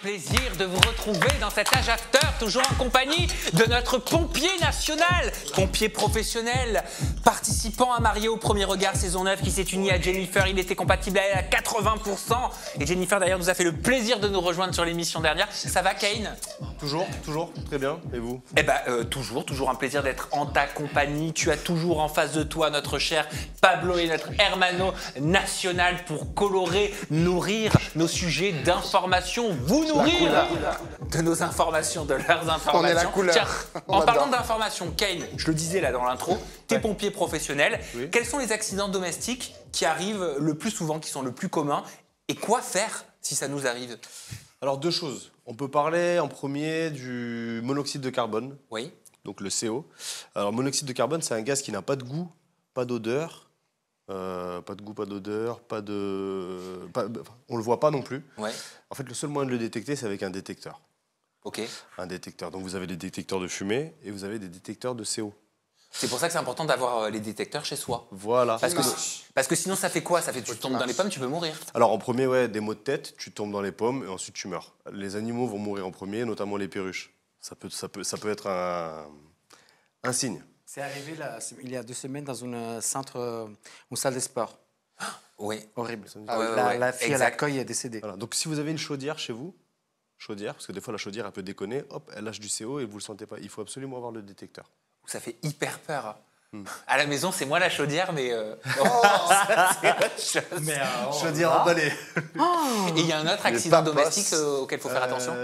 plaisir de vous retrouver dans cet Âge After, toujours en compagnie de notre pompier national, pompier professionnel, participant à Marié au premier regard saison 9, qui s'est uni à Jennifer. Il était compatible à elle à 80%. Et Jennifer d'ailleurs nous a fait le plaisir de nous rejoindre sur l'émission dernière. Ça va, Kane? Toujours, très bien. Et vous? Eh ben, toujours un plaisir d'être en ta compagnie. Tu as toujours en face de toi notre cher Pablo et notre hermano national pour colorer, nourrir nos sujets d'information, vous nourrir de nos informations, de leurs informations. On est la couleur. Tiens, en parlant d'informations, Kane, je le disais là dans l'intro, t'es pompier professionnel. Oui. Quels sont les accidents domestiques qui arrivent le plus souvent, qui sont le plus communs, et quoi faire si ça nous arrive? Alors, deux choses. On peut parler en premier du monoxyde de carbone, Oui. donc le CO. Alors, monoxyde de carbone, c'est un gaz qui n'a pas de goût, pas d'odeur, pas de goût, pas d'odeur, on le voit pas non plus. Ouais. En fait, le seul moyen de le détecter, c'est avec un détecteur. Ok. Un détecteur. Donc, vous avez des détecteurs de fumée et vous avez des détecteurs de CO. C'est pour ça que c'est important d'avoir les détecteurs chez soi. Voilà. Parce que sinon, ça fait quoi? Ça fait tu tombes dans les pommes, tu peux mourir. Alors, en premier, ouais, des maux de tête, tu tombes dans les pommes et ensuite tu meurs. Les animaux vont mourir en premier, notamment les perruches. Ça peut être un signe. C'est arrivé là, il y a 2 semaines dans une salle de sport. Oui. Horrible. ouais, La fille à exact. l'accueil est décédée. Voilà. Donc, si vous avez une chaudière chez vous, parce que des fois la chaudière elle peut déconner, hop, elle lâche du CO et vous le sentez pas. Il faut absolument avoir le détecteur. Ça fait hyper peur. À la maison, c'est moi la chaudière, mais... c'est autre chose. Chaudière emballée. Et il y a un autre Les accident papos. domestique auquel il faut faire attention.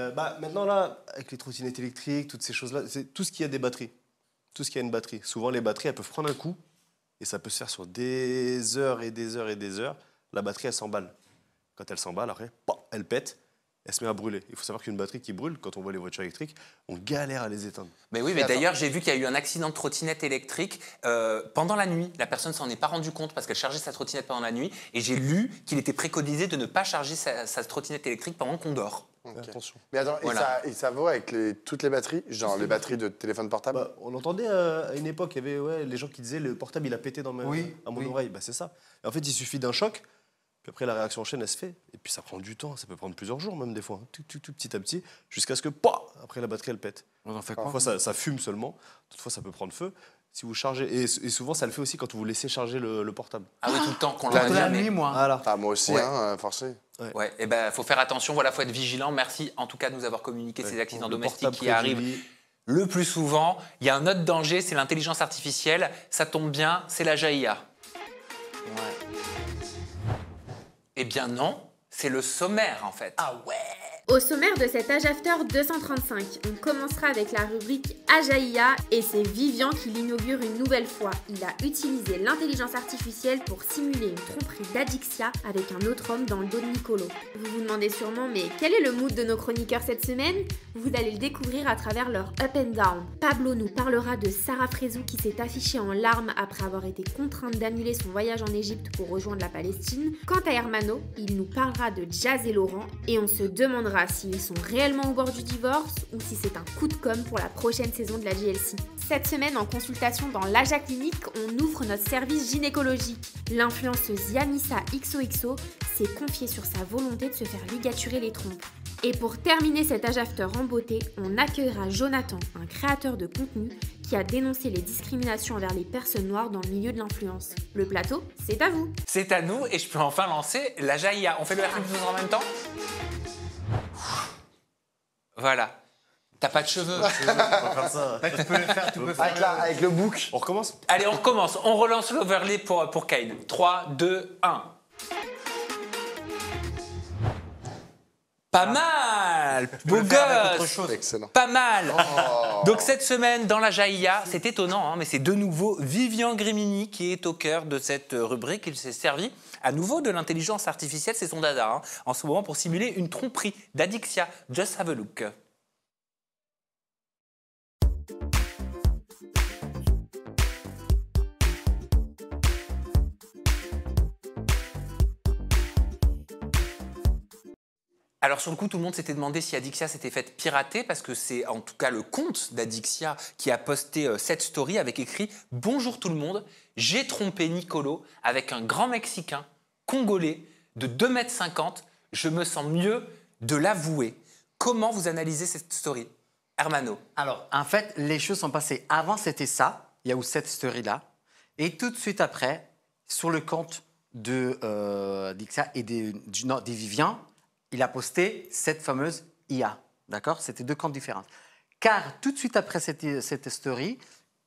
Maintenant, là, avec les trottinettes électriques, toutes ces choses-là, c'est tout ce qui a des batteries. Tout ce qui a une batterie. Souvent, les batteries, elles peuvent prendre un coup et ça peut se faire sur des heures et des heures et des heures. La batterie, elle s'emballe. Quand elle s'emballe, après, elle pète. Elle se met à brûler. Il faut savoir qu'une batterie qui brûle, quand on voit les voitures électriques, on galère à les éteindre. Mais oui, mais d'ailleurs, j'ai vu qu'il y a eu un accident de trottinette électrique pendant la nuit. La personne s'en est pas rendue compte parce qu'elle chargeait sa trottinette pendant la nuit. Et j'ai lu qu'il était préconisé de ne pas charger sa trottinette électrique pendant qu'on dort. Attention. Mais attends, Voilà. et ça vaut avec toutes les batteries, genre les batteries de téléphone portable? On entendait à une époque, il y avait les gens qui disaient le portable il a pété à mon oreille. C'est ça. Et en fait, il suffit d'un choc. Puis après, la réaction en chaîne, elle se fait. Et puis ça prend du temps. Ça peut prendre plusieurs jours, même des fois. Tout petit à petit, jusqu'à ce que, après la batterie, elle pète. On en fait quoi? Parfois, ça fume seulement. D'autres fois, ça peut prendre feu. Si vous chargez. Et souvent, ça le fait aussi quand vous laissez charger le portable. Ah oui, tout le temps qu'on La l'a De la jamais. nuit, moi. Voilà. Ah, moi aussi, Ouais. forcé. Ouais, et ben faut faire attention, voilà, faut être vigilant. Merci en tout cas de nous avoir communiqué ces accidents Le domestiques portable qui près du arrivent lit. le plus souvent. Il y a un autre danger, c'est l'intelligence artificielle. Ça tombe bien, c'est la JIA. Eh bien non, c'est le sommaire en fait. Ah ouais. Au sommaire de cet Âge After 235, on commencera avec la rubrique Ajaïa et c'est Vivian qui l'inaugure une nouvelle fois. Il a utilisé l'intelligence artificielle pour simuler une tromperie d'Adixia avec un autre homme dans le dos de Nicolo. Vous vous demandez sûrement, mais quel est le mood de nos chroniqueurs cette semaine? Vous allez le découvrir à travers leur up and down. Pablo nous parlera de Sarah Frézou qui s'est affichée en larmes après avoir été contrainte d'annuler son voyage en Égypte pour rejoindre la Palestine. Quant à Hermano, il nous parlera de Jazz et Laurent et on se demandera s'ils sont réellement au bord du divorce ou si c'est un coup de com' pour la prochaine saison de la JLC. Cette semaine, en consultation dans l'Aja Clinique, on ouvre notre service gynécologique. L'influenceuse Yanissa XOXO s'est confiée sur sa volonté de se faire ligaturer les trompes. Et pour terminer cet Âge After en beauté, on accueillera Jonathan, un créateur de contenu qui a dénoncé les discriminations envers les personnes noires dans le milieu de l'influence. Le plateau, c'est à vous. C'est à nous et je peux enfin lancer la JIA. On fait le RP en même temps. Voilà. T'as pas de cheveux. On va faire ça. Tu peux le faire, tu peux faire. Avec le book. On recommence? Allez, on recommence. On relance l'overlay pour Kane. 3, 2, 1. Pas mal. Beau gosse. Excellent. Pas mal. Oh. Donc cette semaine dans la JIA, c'est étonnant, hein, mais c'est de nouveau Vivian Grimini qui est au cœur de cette rubrique. Il s'est servi à nouveau de l'intelligence artificielle, c'est son dada, hein, en ce moment pour simuler une tromperie d'Adixia. Just have a look. Alors sur le coup, tout le monde s'était demandé si Adixia s'était faite pirater parce que c'est en tout cas le compte d'Adixia qui a posté cette story avec écrit « Bonjour tout le monde, j'ai trompé Nicolo avec un grand Mexicain, congolais, de 2,50 m, je me sens mieux de l'avouer ». Comment vous analysez cette story, Hermano? Alors, en fait, les choses sont passées. Avant, c'était ça. Il y a eu cette story-là. Et tout de suite après, sur le compte de Dixia et des Vivian, il a posté cette fameuse IA. D'accord? C'était 2 comptes différents. Car tout de suite après cette story,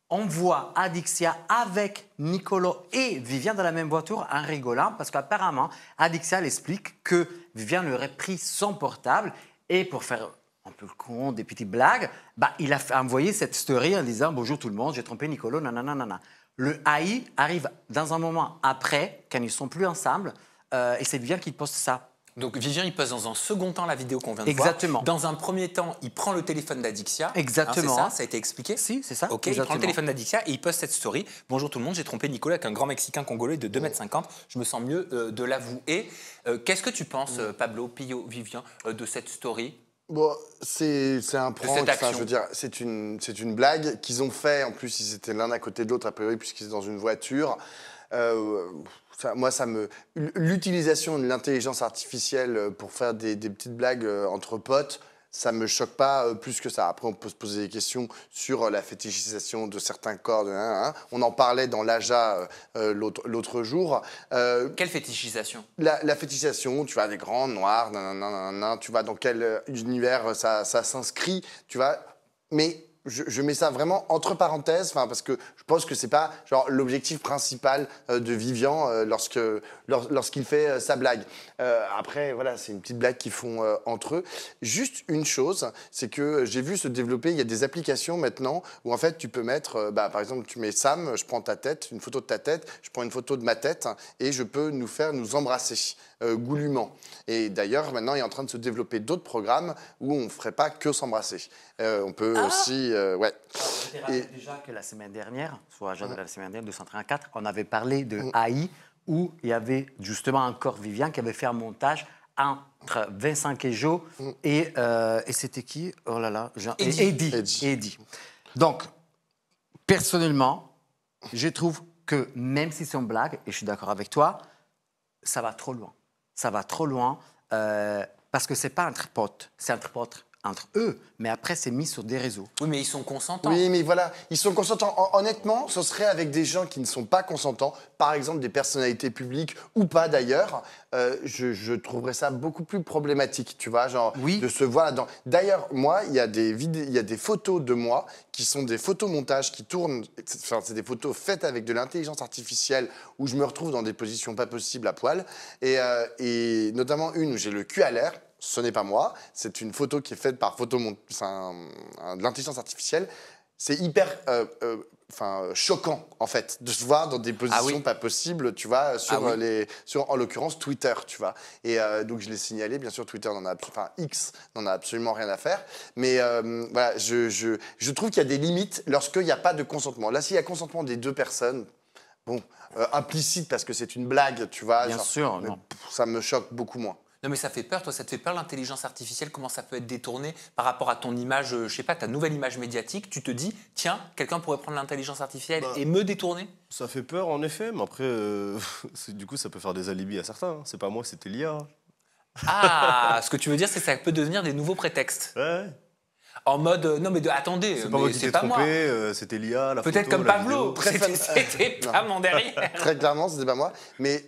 on voit Adixia avec Nicolo et Vivian dans la même voiture en rigolant parce qu'apparemment, Adixia explique que Vivian lui aurait pris son portable et pour faire un peu le con, des petites blagues, il a envoyé cette story en disant « Bonjour tout le monde, j'ai trompé Nicolo, nanana ». Le AI arrive dans un moment après, quand ils ne sont plus ensemble, et c'est Vivian qui poste ça. Donc Vivian, il poste dans un second temps la vidéo qu'on vient de Exactement. voir. Dans un premier temps, il prend le téléphone d'Adixia. Exactement. Hein, c'est ça, ça a été expliqué? Si, c'est ça. Ok, il prend le téléphone d'Adixia et il poste cette story. Bonjour tout le monde, j'ai trompé Nicolas avec un grand Mexicain congolais de 2,50 m. Je me sens mieux de l'avouer. Qu'est-ce que tu penses, Pablo, Pio, Vivian, de cette story? Bon, c'est un prank, cette action. je veux dire, c'est une blague qu'ils ont fait. En plus, ils étaient l'un à côté de l'autre, a priori, puisqu'ils étaient dans une voiture. L'utilisation de l'intelligence artificielle pour faire des petites blagues entre potes, ça me choque pas plus que ça. Après, on peut se poser des questions sur la fétichisation de certains corps. On en parlait dans l'AJA l'autre jour. Quelle fétichisation? La fétichisation, tu vois, des grands noirs, tu vois dans quel univers ça s'inscrit, tu vois. Mais je mets ça vraiment entre parenthèses, parce que je pense que c'est pas genre l'objectif principal de Vivian lorsqu'il fait sa blague. Après, voilà, c'est une petite blague qu'ils font entre eux. Juste une chose, c'est que j'ai vu se développer, il y a des applications maintenant où en fait tu peux mettre, par exemple, tu mets Sam, je prends ta tête, une photo de ta tête, je prends une photo de ma tête et je peux nous embrasser goulûment. Et d'ailleurs, maintenant, il est en train de se développer d'autres programmes où on ne ferait pas que s'embrasser. On peut aussi... ouais. Et déjà que la semaine dernière, soit la semaine dernière, 234, on avait parlé de AI où il y avait justement encore Vivian qui avait fait un montage entre Vincent Queijo et c'était qui? Oh là là, Eddie. Donc, personnellement, je trouve que même si c'est une blague, et je suis d'accord avec toi, ça va trop loin. Ça va trop loin parce que c'est pas entre potes, c'est entre potes entre eux, mais après c'est mis sur des réseaux. Oui, mais ils sont consentants. Oui, mais voilà, ils sont consentants. Honnêtement, ce serait avec des gens qui ne sont pas consentants, par exemple des personnalités publiques ou pas d'ailleurs, je trouverais ça beaucoup plus problématique, tu vois, genre de se voir là-dedans. D'ailleurs, moi, il y a des photos de moi qui sont des photomontages qui tournent, c'est des photos faites avec de l'intelligence artificielle où je me retrouve dans des positions pas possibles à poil, et notamment une où j'ai le cul à l'air. Ce n'est pas moi, c'est une photo qui est faite par de l'intelligence artificielle. C'est hyper choquant, en fait, de se voir dans des positions pas possibles, tu vois, sur en l'occurrence, Twitter, tu vois. Et donc, je l'ai signalé, bien sûr, Twitter X n'en a absolument rien à faire. Mais voilà, je trouve qu'il y a des limites lorsqu'il n'y a pas de consentement. Là, s'il y a consentement des deux personnes, bon, implicite parce que c'est une blague, tu vois. Bien sûr, non. Ça me choque beaucoup moins. Non, mais ça fait peur, toi, ça te fait peur l'intelligence artificielle, comment ça peut être détourné par rapport à ton image, je sais pas, ta nouvelle image médiatique. Tu te dis, tiens, quelqu'un pourrait prendre l'intelligence artificielle et me détourner? Ça fait peur, en effet, mais après, du coup, ça peut faire des alibis à certains. Hein. C'est pas moi, c'était l'IA. Ah, ce que tu veux dire, c'est que ça peut devenir des nouveaux prétextes. Ouais. En mode, non mais attendez, c'est pas moi qui t'ai trompé, c'était l'IA, la photo, peut-être comme Pablo, vidéo. c'était pas mon derrière. Très clairement, c'était pas moi, mais...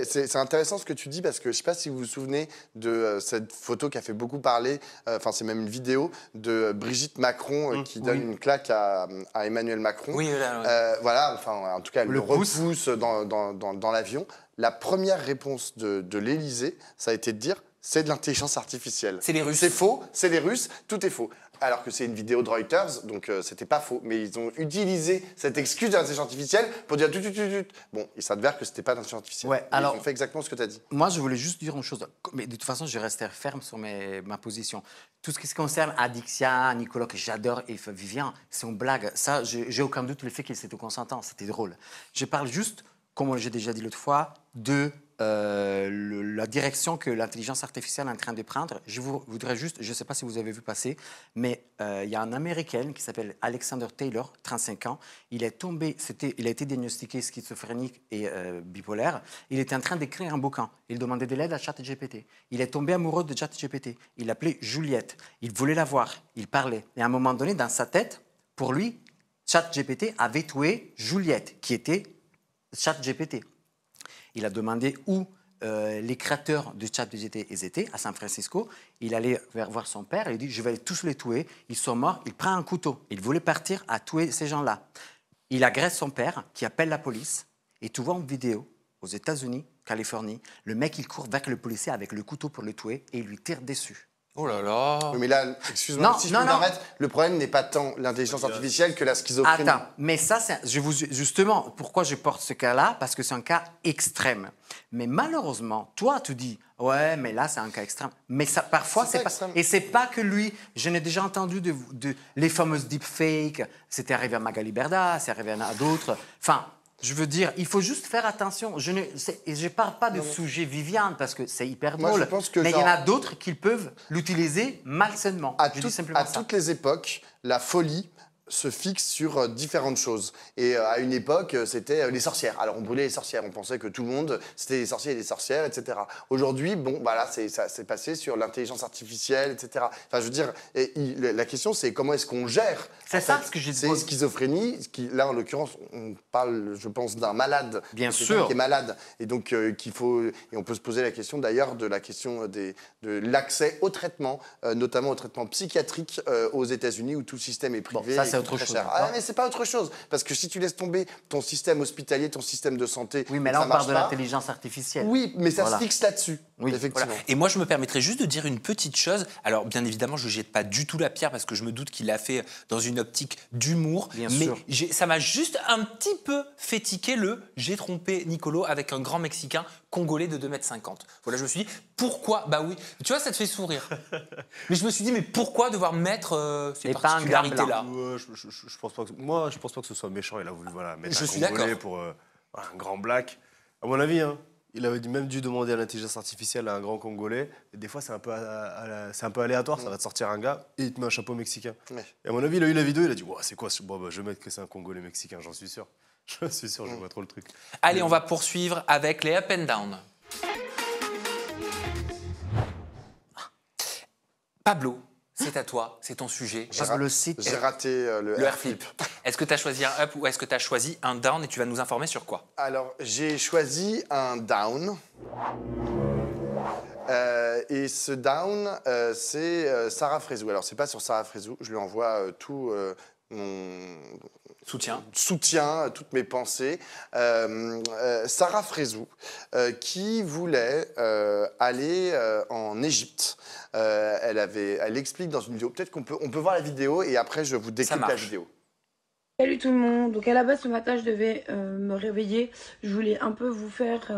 C'est intéressant ce que tu dis parce que je ne sais pas si vous vous souvenez de cette photo qui a fait beaucoup parler, c'est même une vidéo de Brigitte Macron qui donne une claque à Emmanuel Macron. Oui, voilà, en tout cas, elle le repousse dans l'avion. La première réponse de l'Élysée, ça a été de dire c'est de l'intelligence artificielle. C'est les Russes. C'est faux, c'est les Russes, tout est faux. Alors que c'est une vidéo de Reuters, donc c'était pas faux. Mais ils ont utilisé cette excuse de l'intelligence artificielle pour dire Bon, il s'avère que c'était pas d'intelligence artificielle. Ouais, alors, ils ont fait exactement ce que tu as dit. Moi, je voulais juste dire une chose. Mais de toute façon, je resterai ferme sur ma position. Tout ce qui se concerne Adixia, Nicolas, que j'adore, et Vivian, c'est une blague. Ça, j'ai aucun doute le fait qu'ils étaient consentants. C'était drôle. Je parle juste, comme j'ai déjà dit l'autre fois, de la direction que l'intelligence artificielle est en train de prendre. Je voudrais juste, je ne sais pas si vous avez vu passer, mais il y a un Américain qui s'appelle Alexander Taylor, 35 ans. Il a été diagnostiqué schizophrénique et bipolaire. Il était en train d'écrire un bouquin. Il demandait de l'aide à ChatGPT. Il est tombé amoureux de ChatGPT. Il l'appelait Juliette. Il voulait la voir. Il parlait. Et à un moment donné, dans sa tête, pour lui, ChatGPT avait tué Juliette, qui était ChatGPT. Il a demandé où les créateurs de ChatGPT étaient, à San Francisco. Il allait voir son père et il dit « Je vais tous les tuer. Ils sont morts. » Il prend un couteau. Il voulait partir à tuer ces gens-là. Il agresse son père, qui appelle la police. Et tu vois en vidéo, aux États-Unis, Californie, le mec, il court vers le policier avec le couteau pour le tuer et il lui tire dessus. Oh là là. Oui, mais là, excuse-moi, si je peux m'arrêter, le problème n'est pas tant l'intelligence artificielle que la schizophrénie. Attends, mais ça, justement, pourquoi je porte ce cas-là? Parce que c'est un cas extrême. Mais malheureusement, toi, tu dis, ouais, mais là, c'est un cas extrême. Mais ça, parfois, c'est pas extrême. Et c'est pas que lui. Je n'ai déjà entendu les fameuses deepfakes. C'était arrivé à Magali Berda, c'est arrivé à d'autres. Enfin, je veux dire, il faut juste faire attention. Je ne parle pas de sujet Viviane parce que c'est hyper drôle. Moi, je pense que mais il y en a d'autres qui peuvent l'utiliser malsainement. À toutes les époques, la folie se fixe sur différentes choses. Et à une époque, c'était les sorcières. Alors, on brûlait les sorcières. On pensait que tout le monde, c'était les sorciers et les sorcières, etc. Aujourd'hui, bon, bah là, ça s'est passé sur l'intelligence artificielle, etc. Enfin, je veux dire, la question, c'est comment est-ce qu'on gère. C'est ça ce que j'ai dit. C'est schizophrénie. Là, en l'occurrence, on parle, je pense, d'un malade. Bien sûr. Qui est malade. Et donc, qu'il faut... Et on peut se poser la question, d'ailleurs, de la question de l'accès au traitement, notamment au traitement psychiatrique aux États-Unis, où tout le système est privé. Bon, ça, c'est autre chose. Ah, mais c'est pas autre chose. Parce que si tu laisses tomber ton système hospitalier, ton système de santé. Oui, mais là, on parle de l'intelligence artificielle. Oui, mais ça se fixe là-dessus. Oui, effectivement. Voilà. Et moi, je me permettrais juste de dire une petite chose. Alors, bien évidemment, je ne jette pas du tout la pierre parce que je me doute qu'il l'a fait dans une optique d'humour. Bien mais sûr. Ça m'a juste un petit peu fait tiquer j'ai trompé Nicolo avec un grand Mexicain congolais de 2,50 m. Voilà, je me suis dit, pourquoi? Bah oui, tu vois, ça te fait sourire. Mais je me suis dit, mais pourquoi devoir mettre ces particularités-là? Je pense pas que, moi, je pense pas que ce soit méchant. Il a voulu mettre Je suis un Congolais d'accord. pour un grand black. À mon avis, hein, il avait même dû demander à l'intelligence artificielle à un grand Congolais. Et des fois, c'est un peu aléatoire. Ça va te sortir un gars et il te met un chapeau mexicain. Ouais. Et à mon avis, il a eu la vidéo. Il a dit, c'est quoi? Bon, bah, je vais mettre que c'est un Congolais mexicain. J'en suis sûr. Je suis sûr, je vois trop le truc. Allez, on va poursuivre avec les up and down. Pablo, c'est à toi, c'est ton sujet. J'ai raté le airflip. Est-ce que tu as choisi un up ou est-ce que tu as choisi un down et tu vas nous informer sur quoi? Alors, j'ai choisi un down. Et ce down, c'est Sarah Frézou. Alors, c'est pas sur Sarah Frézou, je lui envoie tout mon soutien, toutes mes pensées. Sarah Frézou, qui voulait aller en Égypte. Elle explique dans une vidéo. Peut-être qu'on peut voir la vidéo et après je vous décrypte la vidéo. Salut tout le monde. Donc à la base ce matin je devais me réveiller. Je voulais un peu vous faire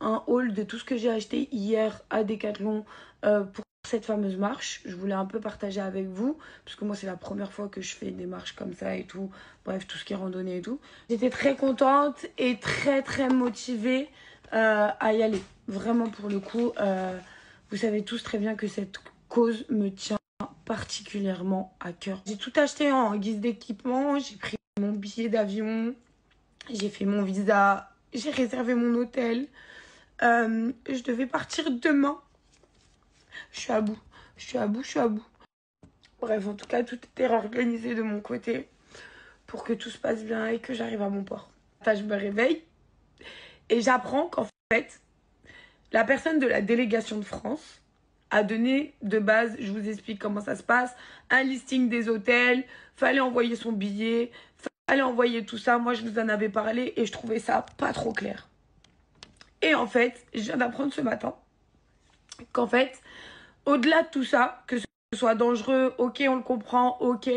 un haul de tout ce que j'ai acheté hier à Decathlon pour cette fameuse marche. Je voulais un peu partager avec vous, parce que moi c'est la première fois que je fais des marches comme ça et tout, bref tout ce qui est randonnée et tout. J'étais très contente et très motivée à y aller. Vraiment pour le coup, vous savez tous très bien que cette cause me tient particulièrement à cœur. J'ai tout acheté en guise d'équipement, j'ai pris mon billet d'avion, j'ai fait mon visa, j'ai réservé mon hôtel. Je devais partir demain. Je suis à bout. Bref, en tout cas, tout était organisé de mon côté pour que tout se passe bien et que j'arrive à mon port. Enfin, je me réveille et j'apprends qu'en fait, la personne de la délégation de France a donné de base, je vous explique comment ça se passe, un listing des hôtels, fallait envoyer son billet, fallait envoyer tout ça. Moi, je vous en avais parlé et je trouvais ça pas trop clair. Et en fait, je viens d'apprendre ce matin qu'en fait, au-delà de tout ça, que ce soit dangereux, ok, on le comprend, ok,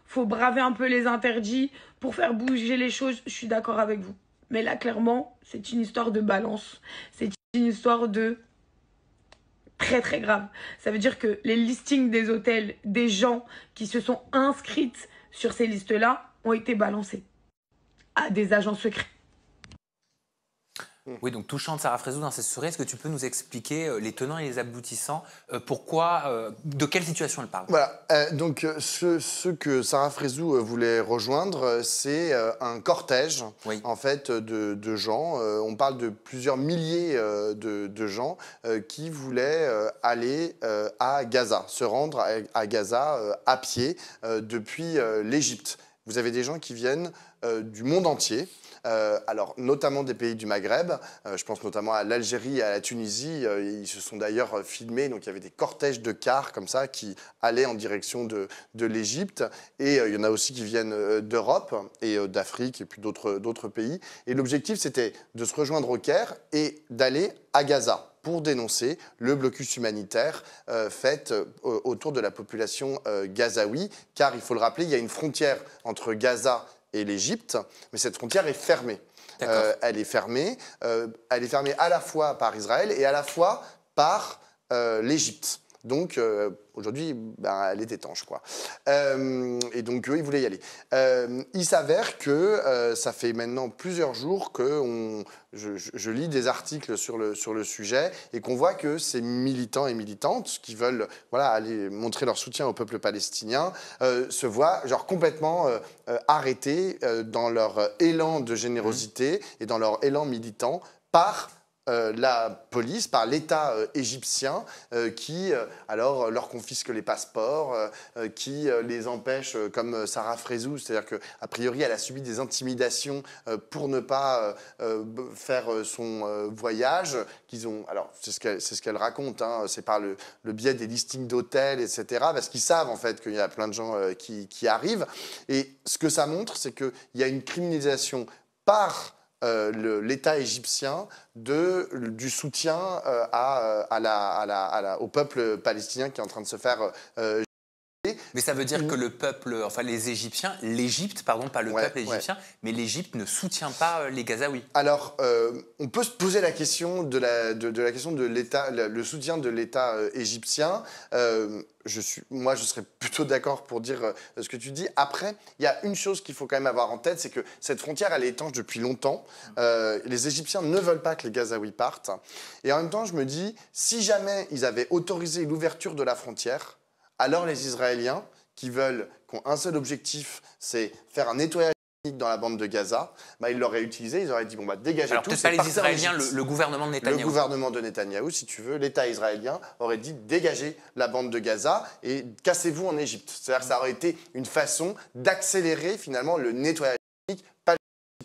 faut braver un peu les interdits pour faire bouger les choses, je suis d'accord avec vous. Mais là, clairement, c'est une histoire de balance. C'est une histoire de très grave. Ça veut dire que les listings des hôtels, des gens qui se sont inscrites sur ces listes-là, ont été balancés à des agents secrets. Oui, donc touchante Sarah Frézou dans cette story. Est-ce que tu peux nous expliquer les tenants et les aboutissants pourquoi, de quelle situation elle parle? Voilà, donc ce que Sarah Frézou voulait rejoindre, c'est un cortège en fait de gens. On parle de plusieurs milliers de gens qui voulaient aller à Gaza, se rendre à Gaza à pied depuis l'Égypte. Vous avez des gens qui viennent du monde entier. Alors, notamment des pays du Maghreb, je pense notamment à l'Algérie et à la Tunisie. Ils se sont d'ailleurs filmés, donc il y avait des cortèges de cars comme ça qui allaient en direction de l'Égypte. Et il y en a aussi qui viennent d'Europe et d'Afrique et puis d'autres pays. Et l'objectif, c'était de se rejoindre au Caire et d'aller à Gaza pour dénoncer le blocus humanitaire fait autour de la population gazaoui. Car, il faut le rappeler, il y a une frontière entre Gaza et l'Égypte, mais cette frontière est fermée. Elle est fermée à la fois par Israël et à la fois par l'Égypte. Donc, aujourd'hui, elle est étanche, quoi. Et donc, eux, ils voulaient y aller. Il s'avère que ça fait maintenant plusieurs jours que je lis des articles sur le sujet et qu'on voit que ces militants et militantes qui veulent aller montrer leur soutien au peuple palestinien se voient complètement arrêtés dans leur élan de générosité et dans leur élan militant par la police, par l'État égyptien qui alors leur confisque les passeports, qui les empêche, comme Sarah Frézou, c'est-à-dire qu'a priori elle a subi des intimidations pour ne pas faire son voyage. Alors c'est ce qu'elle raconte, hein, c'est par le biais des listings d'hôtels, etc. Parce qu'ils savent en fait qu'il y a plein de gens qui arrivent. Et ce que ça montre, c'est qu'il y a une criminalisation par l'État égyptien du soutien au peuple palestinien qui est en train de se faire mais ça veut dire que le peuple, enfin les Égyptiens, l'Égypte, pardon, pas le peuple égyptien, mais l'Égypte ne soutient pas les Gazaouis. Alors, on peut se poser la question de la question de l'État, le soutien de l'État égyptien. Moi, je serais plutôt d'accord pour dire ce que tu dis. Après, il y a une chose qu'il faut quand même avoir en tête, c'est que cette frontière, elle est étanche depuis longtemps. Les Égyptiens ne veulent pas que les Gazaouis partent. Et en même temps, je me dis, si jamais ils avaient autorisé l'ouverture de la frontière, alors les Israéliens, qui ont un seul objectif, c'est faire un nettoyage ethnique dans la bande de Gaza, ils l'auraient utilisé, ils auraient dit, dégagez alors, tout. Alors peut-être pas les Israéliens, le gouvernement de Netanyahou. Le gouvernement de Netanyahou, si tu veux, l'État israélien aurait dit, dégagez la bande de Gaza et cassez-vous en Égypte. C'est-à-dire que ça aurait été une façon d'accélérer finalement le nettoyage ethnique, pas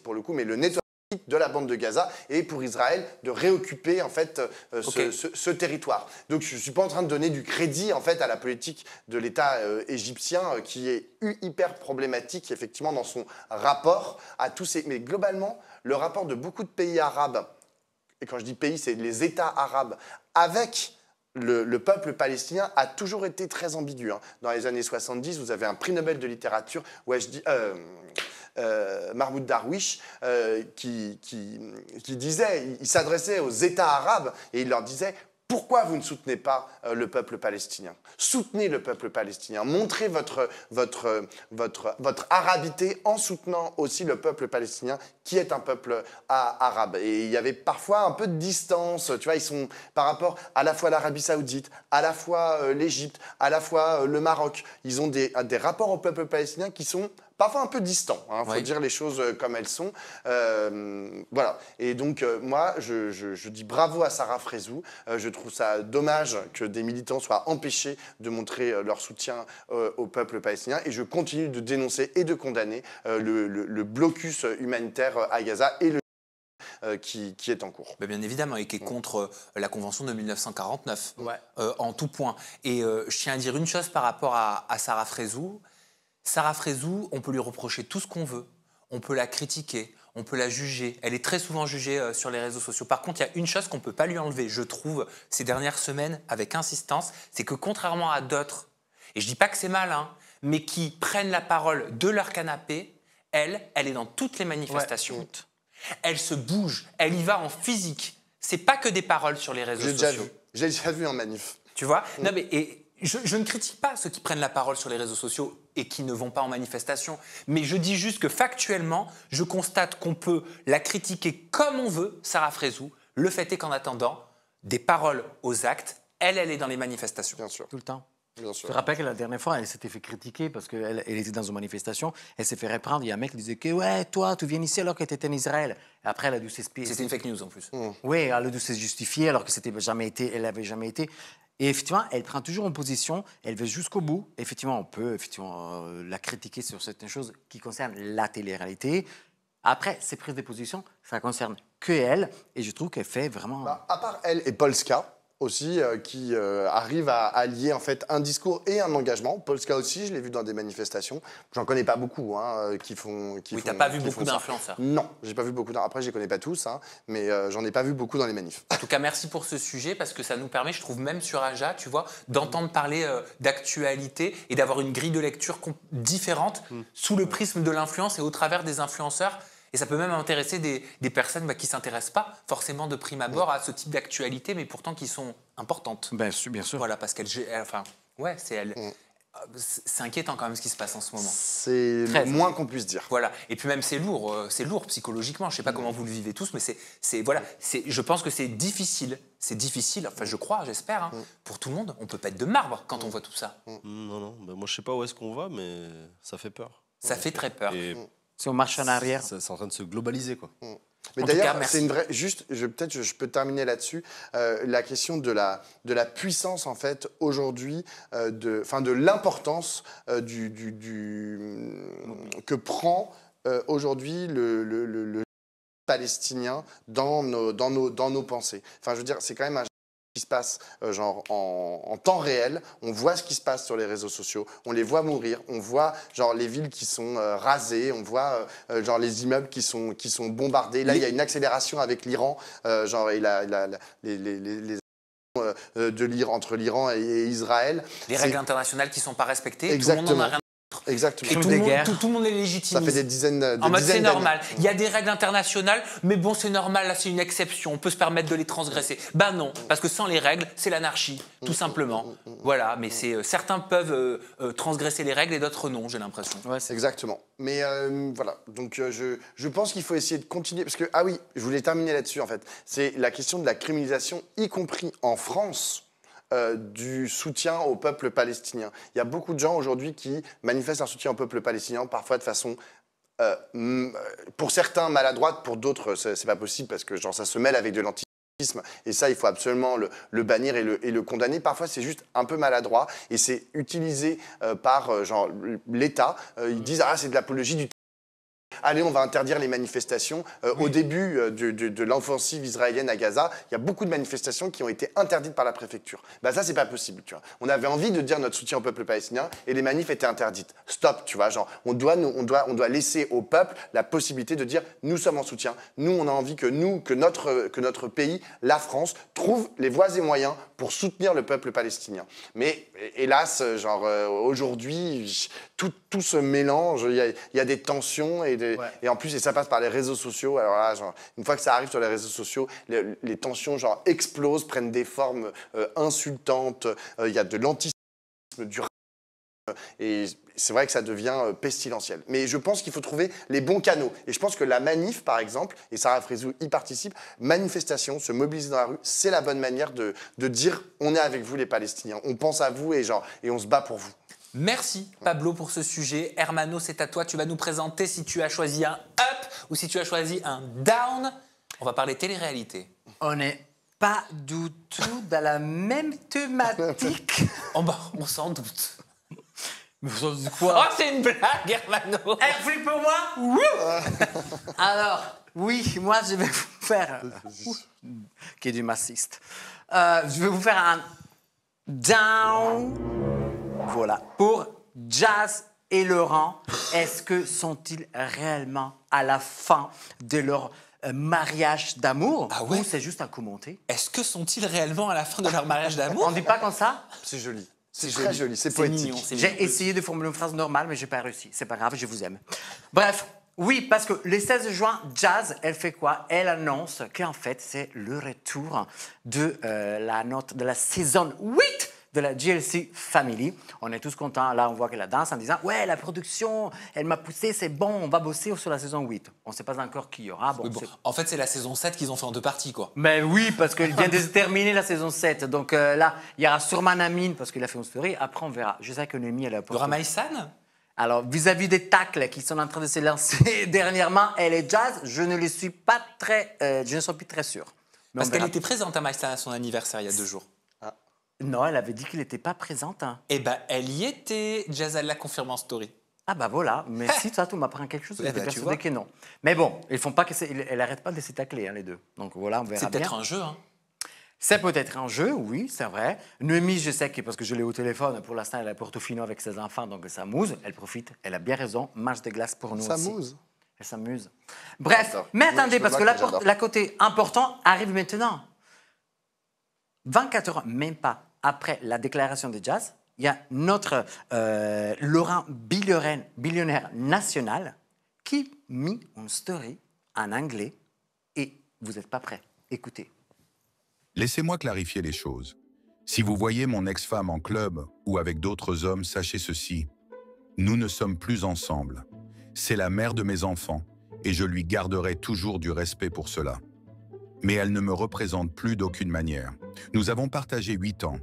pour le coup, mais le nettoyage de la bande de Gaza et pour Israël de réoccuper en fait ce territoire. Donc je suis pas en train de donner du crédit en fait à la politique de l'État égyptien qui est hyper problématique effectivement dans son rapport à tous ces. Mais globalement, le rapport de beaucoup de pays arabes, et quand je dis pays, c'est les États arabes avec le peuple palestinien a toujours été très ambigu. Hein. Dans les années 70, vous avez un prix Nobel de littérature, Mahmoud Darwish, qui disait, il s'adressait aux États arabes et il leur disait « Pourquoi vous ne soutenez pas le peuple palestinien ? Soutenez le peuple palestinien, montrez votre arabité en soutenant aussi le peuple palestinien qui est un peuple arabe. » Et il y avait parfois un peu de distance, tu vois, ils sont par rapport à la fois l'Arabie Saoudite, à la fois l'Égypte, à la fois le Maroc. Ils ont des rapports au peuple palestinien qui sont parfois un peu distants, hein, faut dire les choses comme elles sont. Voilà. Et donc, moi, je dis bravo à Sarah Frézou. Je trouve ça dommage que des militants soient empêchés de montrer leur soutien au peuple palestinien. Et je continue de dénoncer et de condamner le blocus humanitaire à Gaza et le qui est en cours. Bien évidemment, et qui est contre la Convention de 1949, en tout point. Et je tiens à dire une chose par rapport à Sarah Frézou. Sarah Frézou, on peut lui reprocher tout ce qu'on veut, on peut la critiquer, on peut la juger. Elle est très souvent jugée sur les réseaux sociaux. Par contre, il y a une chose qu'on ne peut pas lui enlever, je trouve, ces dernières semaines, avec insistance, c'est que contrairement à d'autres, et je ne dis pas que c'est mal, hein, mais qui prennent la parole de leur canapé, elle est dans toutes les manifestations. Elle se bouge, elle y va en physique. C'est pas que des paroles sur les réseaux sociaux. J'ai déjà vu en manif. Tu vois ? Non, mais... Je ne critique pas ceux qui prennent la parole sur les réseaux sociaux et qui ne vont pas en manifestation, mais je dis juste que factuellement, je constate qu'on peut la critiquer comme on veut, Sarah Frézou. Le fait est qu'en attendant, des paroles aux actes, elle est dans les manifestations. Bien sûr. Tout le temps. Bien Je sûr. te rappelle que la dernière fois, elle s'était fait critiquer parce qu'elle était dans une manifestation. Elle s'est fait reprendre. Il y a un mec qui disait que ouais, toi, tu viens ici alors que tu étais en Israël. Et après, elle a dû s'expliquer. C'était une fake news en plus. Oui, elle a dû se justifier alors que elle n'avait jamais été. Et effectivement, elle prend toujours une position, elle va jusqu'au bout. Effectivement, on peut la critiquer sur certaines choses qui concernent la télé-réalité. Après, ses prises de position, ça concerne que elle. Et je trouve qu'elle fait vraiment... À part elle et Polska aussi, qui arrivent à allier en fait un discours et un engagement. Polska aussi, je l'ai vu dans des manifestations. J'en connais pas beaucoup qui font. Oui, t'as pas vu beaucoup d'influenceurs. Non, j'ai pas vu beaucoup. Après, je les connais pas tous, mais j'en ai pas vu beaucoup dans les manifs. En tout cas, merci pour ce sujet parce que ça nous permet, je trouve, même sur Aja, tu vois, d'entendre parler d'actualité et d'avoir une grille de lecture différente sous le prisme de l'influence et au travers des influenceurs. Et ça peut même intéresser des personnes qui ne s'intéressent pas forcément de prime abord à ce type d'actualité, mais pourtant qui sont importantes. Bien sûr. Voilà, parce c'est inquiétant quand même ce qui se passe en ce moment. C'est le moins qu'on puisse dire. Voilà. Et puis même c'est lourd psychologiquement. Je ne sais pas comment vous le vivez tous, mais je pense que c'est difficile. C'est difficile, enfin je crois, j'espère, pour tout le monde. On peut pas être de marbre quand on voit tout ça. Non, moi je sais pas où est-ce qu'on va, mais ça fait peur. Ça fait très peur. Et Si on marche en arrière. c'est en train de se globaliser, quoi. Mais En tout d'ailleurs, cas, merci. c'est une vraie. Juste, peut-être je peux terminer là-dessus. La question de la puissance en fait aujourd'hui, de l'importance que prend aujourd'hui le palestinien dans nos pensées. Enfin, je veux dire, c'est quand même un qui se passe en temps réel, on voit ce qui se passe sur les réseaux sociaux, on les voit mourir, on voit les villes qui sont rasées, on voit les immeubles qui sont bombardés. Là, il y a une accélération avec l'Iran, de l'Iran entre l'Iran et Israël. Les règles internationales qui ne sont pas respectées. Exactement. Tout le monde en a rien. Exactement. Et tout le monde les légitimise. Ça fait des dizaines d'années. En mode c'est normal. Il y a des règles internationales, mais bon, c'est normal, là c'est une exception. On peut se permettre de les transgresser. Ben non, parce que sans les règles, c'est l'anarchie, tout simplement. Voilà, mais certains peuvent transgresser les règles et d'autres non, j'ai l'impression. Ouais, exactement. Mais voilà, donc je pense qu'il faut essayer de continuer. Parce que, ah oui, je voulais terminer là-dessus en fait. C'est la question de la criminalisation, y compris en France. Du soutien au peuple palestinien. Il y a beaucoup de gens aujourd'hui qui manifestent leur soutien au peuple palestinien, parfois de façon, pour certains maladroite, pour d'autres c'est pas possible parce que ça se mêle avec de l'antisémitisme et ça il faut absolument le bannir et le condamner. Parfois c'est juste un peu maladroit et c'est utilisé par l'État. Ils disent c'est de l'apologie du allez, on va interdire les manifestations. Au début de l'offensive israélienne à Gaza, il y a beaucoup de manifestations qui ont été interdites par la préfecture. Ça, c'est pas possible, tu vois. On avait envie de dire notre soutien au peuple palestinien et les manifs étaient interdites. Stop, tu vois, on doit laisser au peuple la possibilité de dire nous sommes en soutien. Nous, on a envie que notre pays, la France, trouve les voies et moyens pour soutenir le peuple palestinien. Mais hélas, aujourd'hui, tout se mélange. Il y a des tensions et en plus, ça passe par les réseaux sociaux. Alors là, une fois que ça arrive sur les réseaux sociaux, les tensions explosent, prennent des formes insultantes. Il y a de l'antisémitisme, du et c'est vrai que ça devient pestilentiel. Mais je pense qu'il faut trouver les bons canaux. Et je pense que la manif, par exemple, et Sarah Frézou y participe, manifestation, se mobiliser dans la rue, c'est la bonne manière de dire on est avec vous les Palestiniens, on pense à vous et on se bat pour vous. Merci Pablo pour ce sujet. Hermano, c'est à toi. Tu vas nous présenter si tu as choisi un up ou si tu as choisi un down. On va parler télé-réalité. On n'est pas du tout dans la même thématique. On s'en doute. Mais vous en dites quoi? Oh, c'est une blague, Hermano. Flip pour moi. Alors, oui, moi, je vais vous faire... qui est du massiste. Je vais vous faire un down. Voilà. Pour Jazz et Laurent, est-ce que sont-ils réellement à la fin de leur mariage d'amour? Ah ouais? Ou c'est juste un commenté? Est-ce que sont-ils réellement à la fin de leur mariage d'amour? On ne dit pas comme ça? C'est joli. C'est très joli, c'est poétique. Mignon, J'ai essayé de formuler une phrase normale, mais je n'ai pas réussi. C'est pas grave, je vous aime. Bref, oui, parce que le 16 juin, Jazz, elle fait quoi? Elle annonce qu'en fait, c'est le retour de la saison 8 de la GLC Family. On est tous contents. Là, on voit qu'elle danse en disant « Ouais, la production, elle m'a poussé, c'est bon, on va bosser sur la saison 8. » On ne sait pas encore qui y aura. Bon, En fait, c'est la saison 7 qu'ils ont fait en 2 parties, quoi. Mais oui, parce qu'il vient de se terminer la saison 7. Donc là, il y aura sûrement Namine, parce qu'il a fait une story. Après, on verra. Je sais que Noémie, elle a... Il y aura Maïsan. Alors, vis-à-vis des tacles qui sont en train de se lancer dernièrement, elle et Jazz, je ne suis plus très sûr. Mais Parce qu'elle était présente à Maïsan à son anniversaire il y a 2 jours. Non, elle avait dit qu'il n'était pas présente. Hein. Eh ben, elle y était. Jazz, elle l'a confirmé en story. Ah bah voilà, merci, toi, tu m'apprends quelque chose. J'étais tu persuadé vois. que non. Mais bon, ils font pas que elle n'arrête pas de se tacler, hein, les deux. Donc voilà, on verra C'est bien. peut-être un jeu, hein. C'est peut-être un jeu, oui, c'est vrai. Noémie, je sais que parce que je l'ai au téléphone, pour l'instant, elle est à Portofino avec ses enfants, donc elle s'amuse, elle profite, elle a bien raison. Match de glace pour nous aussi. S'amuse. Elle s'amuse. Bref, D'accord. mais Oui, attendez, je parce que vois que j'adore. la côté important arrive maintenant. 24 heures, même pas, après la déclaration de Jazz, il y a notre Laurent billionnaire national qui mit une story en anglais et vous n'êtes pas prêts. Écoutez. Laissez-moi clarifier les choses. Si vous voyez mon ex-femme en club ou avec d'autres hommes, sachez ceci. Nous ne sommes plus ensemble. C'est la mère de mes enfants et je lui garderai toujours du respect pour cela. Mais elle ne me représente plus d'aucune manière. Nous avons partagé 8 ans,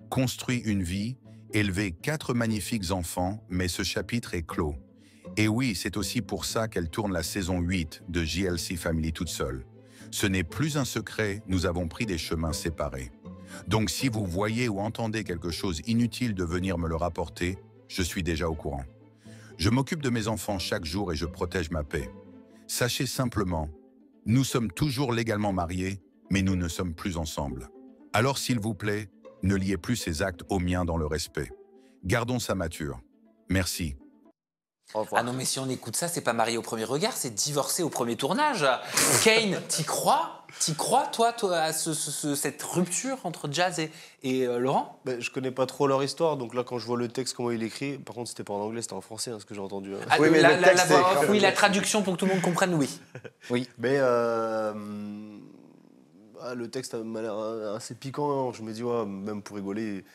construit une vie, élevé 4 magnifiques enfants, mais ce chapitre est clos. Et oui, c'est aussi pour ça qu'elle tourne la saison 8 de GLC Family toute seule. Ce n'est plus un secret, nous avons pris des chemins séparés. Donc si vous voyez ou entendez quelque chose inutile de venir me le rapporter, je suis déjà au courant. Je m'occupe de mes enfants chaque jour et je protège ma paix. Sachez simplement, nous sommes toujours légalement mariés, mais nous ne sommes plus ensemble. Alors s'il vous plaît, ne liez plus ces actes aux miens dans le respect. Gardons ça mature. Merci. Au revoir. Ah non, mais si on écoute ça, c'est pas marié au premier regard, c'est divorcé au premier tournage. Kane, t'y crois? T'y crois, toi, à cette rupture entre Jazz et Laurent? Ben, je connais pas trop leur histoire, donc là, quand je vois le texte, comment il est écrit, par contre, c'était pas en anglais, c'était en français, hein, ce que j'ai entendu. Hein. Ah, Oui, mais le texte, voix c'est- off, oui, la traduction pour que tout le monde comprenne, oui. Oui. Mais le texte m'a l'air assez piquant. Hein. Je me dis, ouais, même pour rigoler,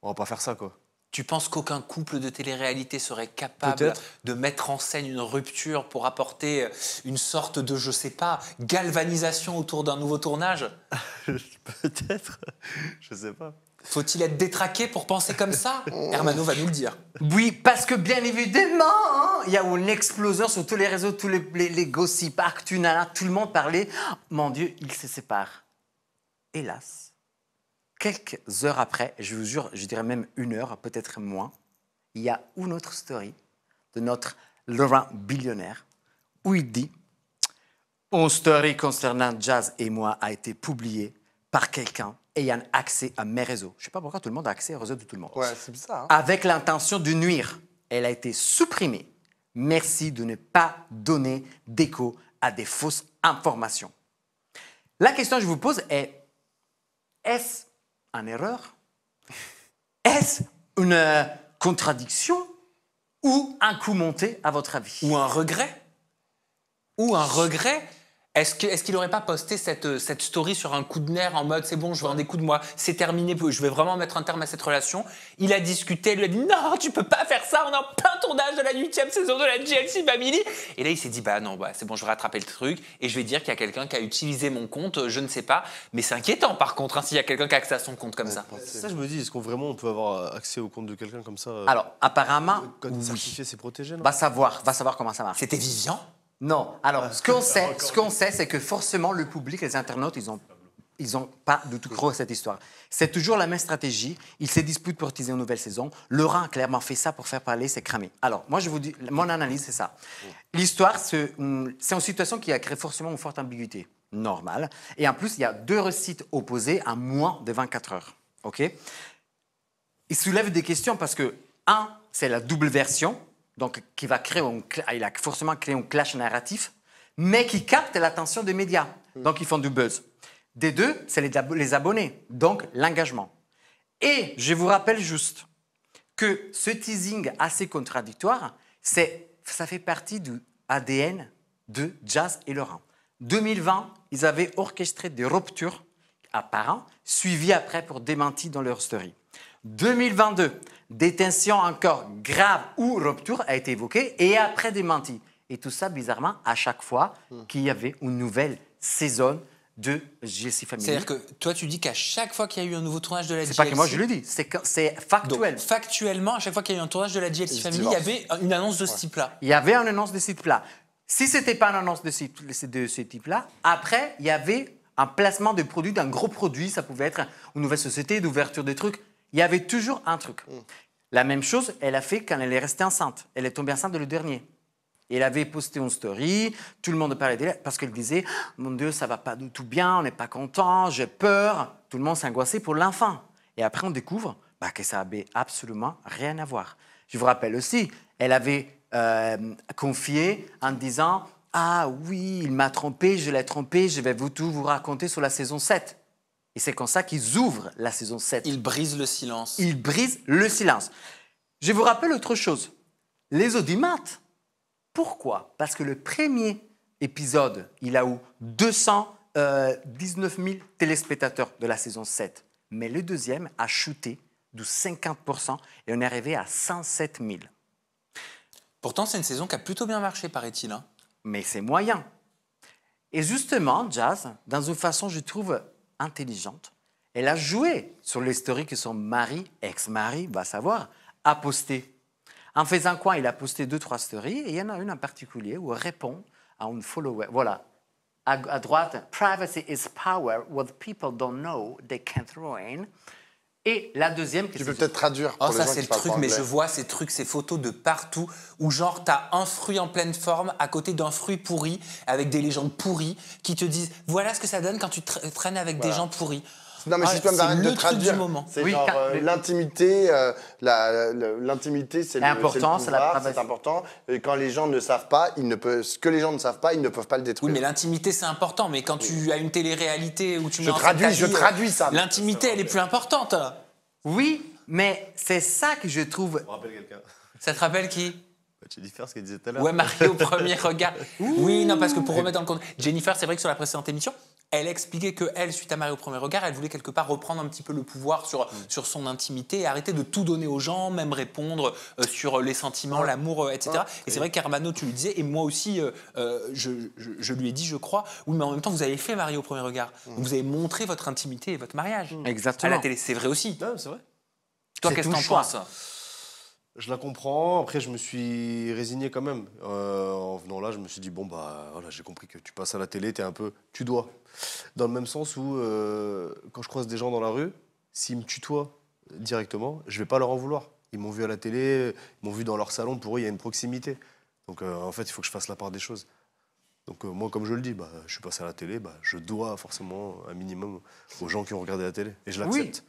on va pas faire ça, quoi. Tu penses qu'aucun couple de télé-réalité serait capable Peut-être. de mettre en scène une rupture pour apporter une sorte de, je sais pas, galvanisation autour d'un nouveau tournage? Peut-être. Je sais pas. Faut-il être détraqué pour penser comme ça? Hermano va nous le dire. Oui, parce que bien évidemment, hein, il y a une explosion sur tous les réseaux, tous les gossips, Actu, nana, tout le monde parlait. Oh, mon Dieu, ils se séparent. Hélas, quelques heures après, je vous jure, je dirais même 1 heure, peut-être moins, il y a une autre story de notre Laurent billionnaire où il dit « Une story concernant Jazz et moi a été publiée par quelqu'un ayant accès à mes réseaux. » Je ne sais pas pourquoi tout le monde a accès aux réseaux de tout le monde. Ouais, c'est bizarre. Hein. Avec l'intention de nuire. Elle a été supprimée. Merci de ne pas donner d'écho à des fausses informations. La question que je vous pose est-ce une erreur? Est-ce une contradiction ou un coup monté, à votre avis? Ou un regret? Ou un regret? Est-ce qu'il n'aurait pas posté cette story sur un coup de nerf en mode c'est bon, je veux un des coups de moi, c'est terminé, je vais vraiment mettre un terme à cette relation. Il a discuté, il lui a dit non, tu peux pas faire ça, on est en plein tournage de la 8e saison de la GLC Family. Et là, il s'est dit bah non, c'est bon, je vais rattraper le truc et je vais dire qu'il y a quelqu'un qui a utilisé mon compte, je ne sais pas. Mais c'est inquiétant par contre, hein, s'il y a quelqu'un qui a accès à son compte comme ça. Ça, je me dis, est-ce qu'on vraiment on peut avoir accès au compte de quelqu'un comme ça? Alors, apparemment, Le code oui. certifié, c'est protégé, non? Va savoir comment ça marche. C'était Vivian? Non. Alors, ce qu'on sait, c'est que forcément, le public, les internautes, ils ont pas du tout cru à cette histoire. C'est toujours la même stratégie. Ils se disputent pour utiliser une nouvelle saison. Laurent a clairement fait ça pour faire parler, c'est cramé. Alors, moi, je vous dis, mon analyse, c'est ça. L'histoire, c'est une situation qui a créé forcément une forte ambiguïté. Normale. Et en plus, il y a 2 récits opposés à moins de 24 heures. OK? Il soulève des questions parce que, c'est la double version. Donc, qui va créer il a forcément créé un clash narratif, mais qui capte l'attention des médias. Donc, ils font du buzz. Des 2, c'est les abonnés, donc l'engagement. Et je vous rappelle juste que ce teasing assez contradictoire, ça fait partie du ADN de Jazz et Laurent. 2020, ils avaient orchestré des ruptures apparentes, suivies après pour démentir dans leur story. 2022, détention encore grave ou rupture a été évoquée et après démenti. Et tout ça, bizarrement, à chaque fois qu'il y avait une nouvelle saison de JLC Family. C'est-à-dire que toi, tu dis qu'à chaque fois qu'il y a eu un nouveau tournage de la JLC... C'est pas que moi je le dis, c'est factuel. Donc, factuellement, à chaque fois qu'il y a eu un tournage de la JLC Family, il y avait une annonce de ce type-là. Il y avait une annonce de ce type-là. Si ce n'était pas une annonce de ce type-là, après, il y avait un placement de produit, d'un gros produit. Ça pouvait être une nouvelle société, d'ouverture des trucs. Il y avait toujours un truc. La même chose, elle a fait quand elle est restée enceinte. Elle est tombée enceinte le dernier. Et elle avait posté une story, tout le monde parlait d'elle parce qu'elle disait « Mon Dieu, ça va pas du tout bien, on n'est pas content, j'ai peur ». Tout le monde s'angoissait pour l'enfant. Et après, on découvre que ça n'avait absolument rien à voir. Je vous rappelle aussi, elle avait confié en disant « Ah oui, il m'a trompé, je l'ai trompé, je vais tout vous raconter sur la saison 7 ». Et c'est comme ça qu'ils ouvrent la saison 7. Ils brisent le silence. Ils brisent le silence. Je vous rappelle autre chose. Les audimates. Pourquoi? Parce que le premier épisode, il a eu 219 000 téléspectateurs de la saison 7. Mais le deuxième a chuté de 50% et on est arrivé à 107 000. Pourtant, c'est une saison qui a plutôt bien marché, paraît-il. Hein. Mais c'est moyen. Et justement, Jazz, dans une façon, je trouve, intelligente, elle a joué sur les stories que son mari, ex-mari, va savoir, a posté. En faisant quoi? Il a posté 2-3 stories et il y en a une en particulier où elle répond à une follower. Voilà. À droite, privacy is power. What people don't know, they can't ruin. Et la deuxième... Tu peux peut-être traduire pour Oh, les ça, gens c'est qui le parlent truc, pas mais anglais. je vois ces trucs, ces photos de partout où, genre, t'as un fruit en pleine forme à côté d'un fruit pourri avec des légendes pourries qui te disent voilà ce que ça donne quand tu traînes avec des gens pourris. Non, mais si je peux me permettre de c'est le truc traduire, du moment. c'est Oui, genre l'intimité, l'intimité, c'est important, c'est c'est le la pouvoir, privacy. c'est important. Et quand les gens ne savent pas, ce que les gens ne savent pas, ils ne peuvent pas le détruire. Oui, mais l'intimité, c'est important. Mais quand tu as une télé-réalité où tu mets en scène Je ta vie, traduis ça. l'intimité, elle est plus importante. Oui, mais c'est ça que je trouve... On rappelle quelqu'un. Ça te rappelle qui? Jennifer, ce qu'elle disait tout à l'heure. Ouais, Marie au premier regard. Oui, non, parce que pour remettre dans le compte, Jennifer, c'est vrai que sur la précédente émission, elle expliquait qu'elle, suite à Marie au premier regard, elle voulait quelque part reprendre un petit peu le pouvoir sur son intimité et arrêter de tout donner aux gens, même répondre sur les sentiments, l'amour, etc. Et c'est vrai qu'Armano, tu lui disais, et moi aussi, je lui ai dit, je crois, oui, mais en même temps, vous avez fait Marie au premier regard. Donc vous avez montré votre intimité et votre mariage Exactement. à la télé. C'est vrai aussi. Non, c'est vrai. Toi, C'est qu'est-ce que ton t'en choix. penses? Je la comprends. Après, je me suis résigné quand même. En venant là, je me suis dit, bon, bah voilà, j'ai compris que tu passes à la télé, tu dois. Dans le même sens où, quand je croise des gens dans la rue, s'ils me tutoient directement, je vais pas leur en vouloir. Ils m'ont vu à la télé, ils m'ont vu dans leur salon, pour eux, il y a une proximité. Donc, en fait, il faut que je fasse la part des choses. Donc, moi, comme je le dis, je suis passé à la télé, je dois forcément un minimum aux gens qui ont regardé la télé. Et je l'accepte.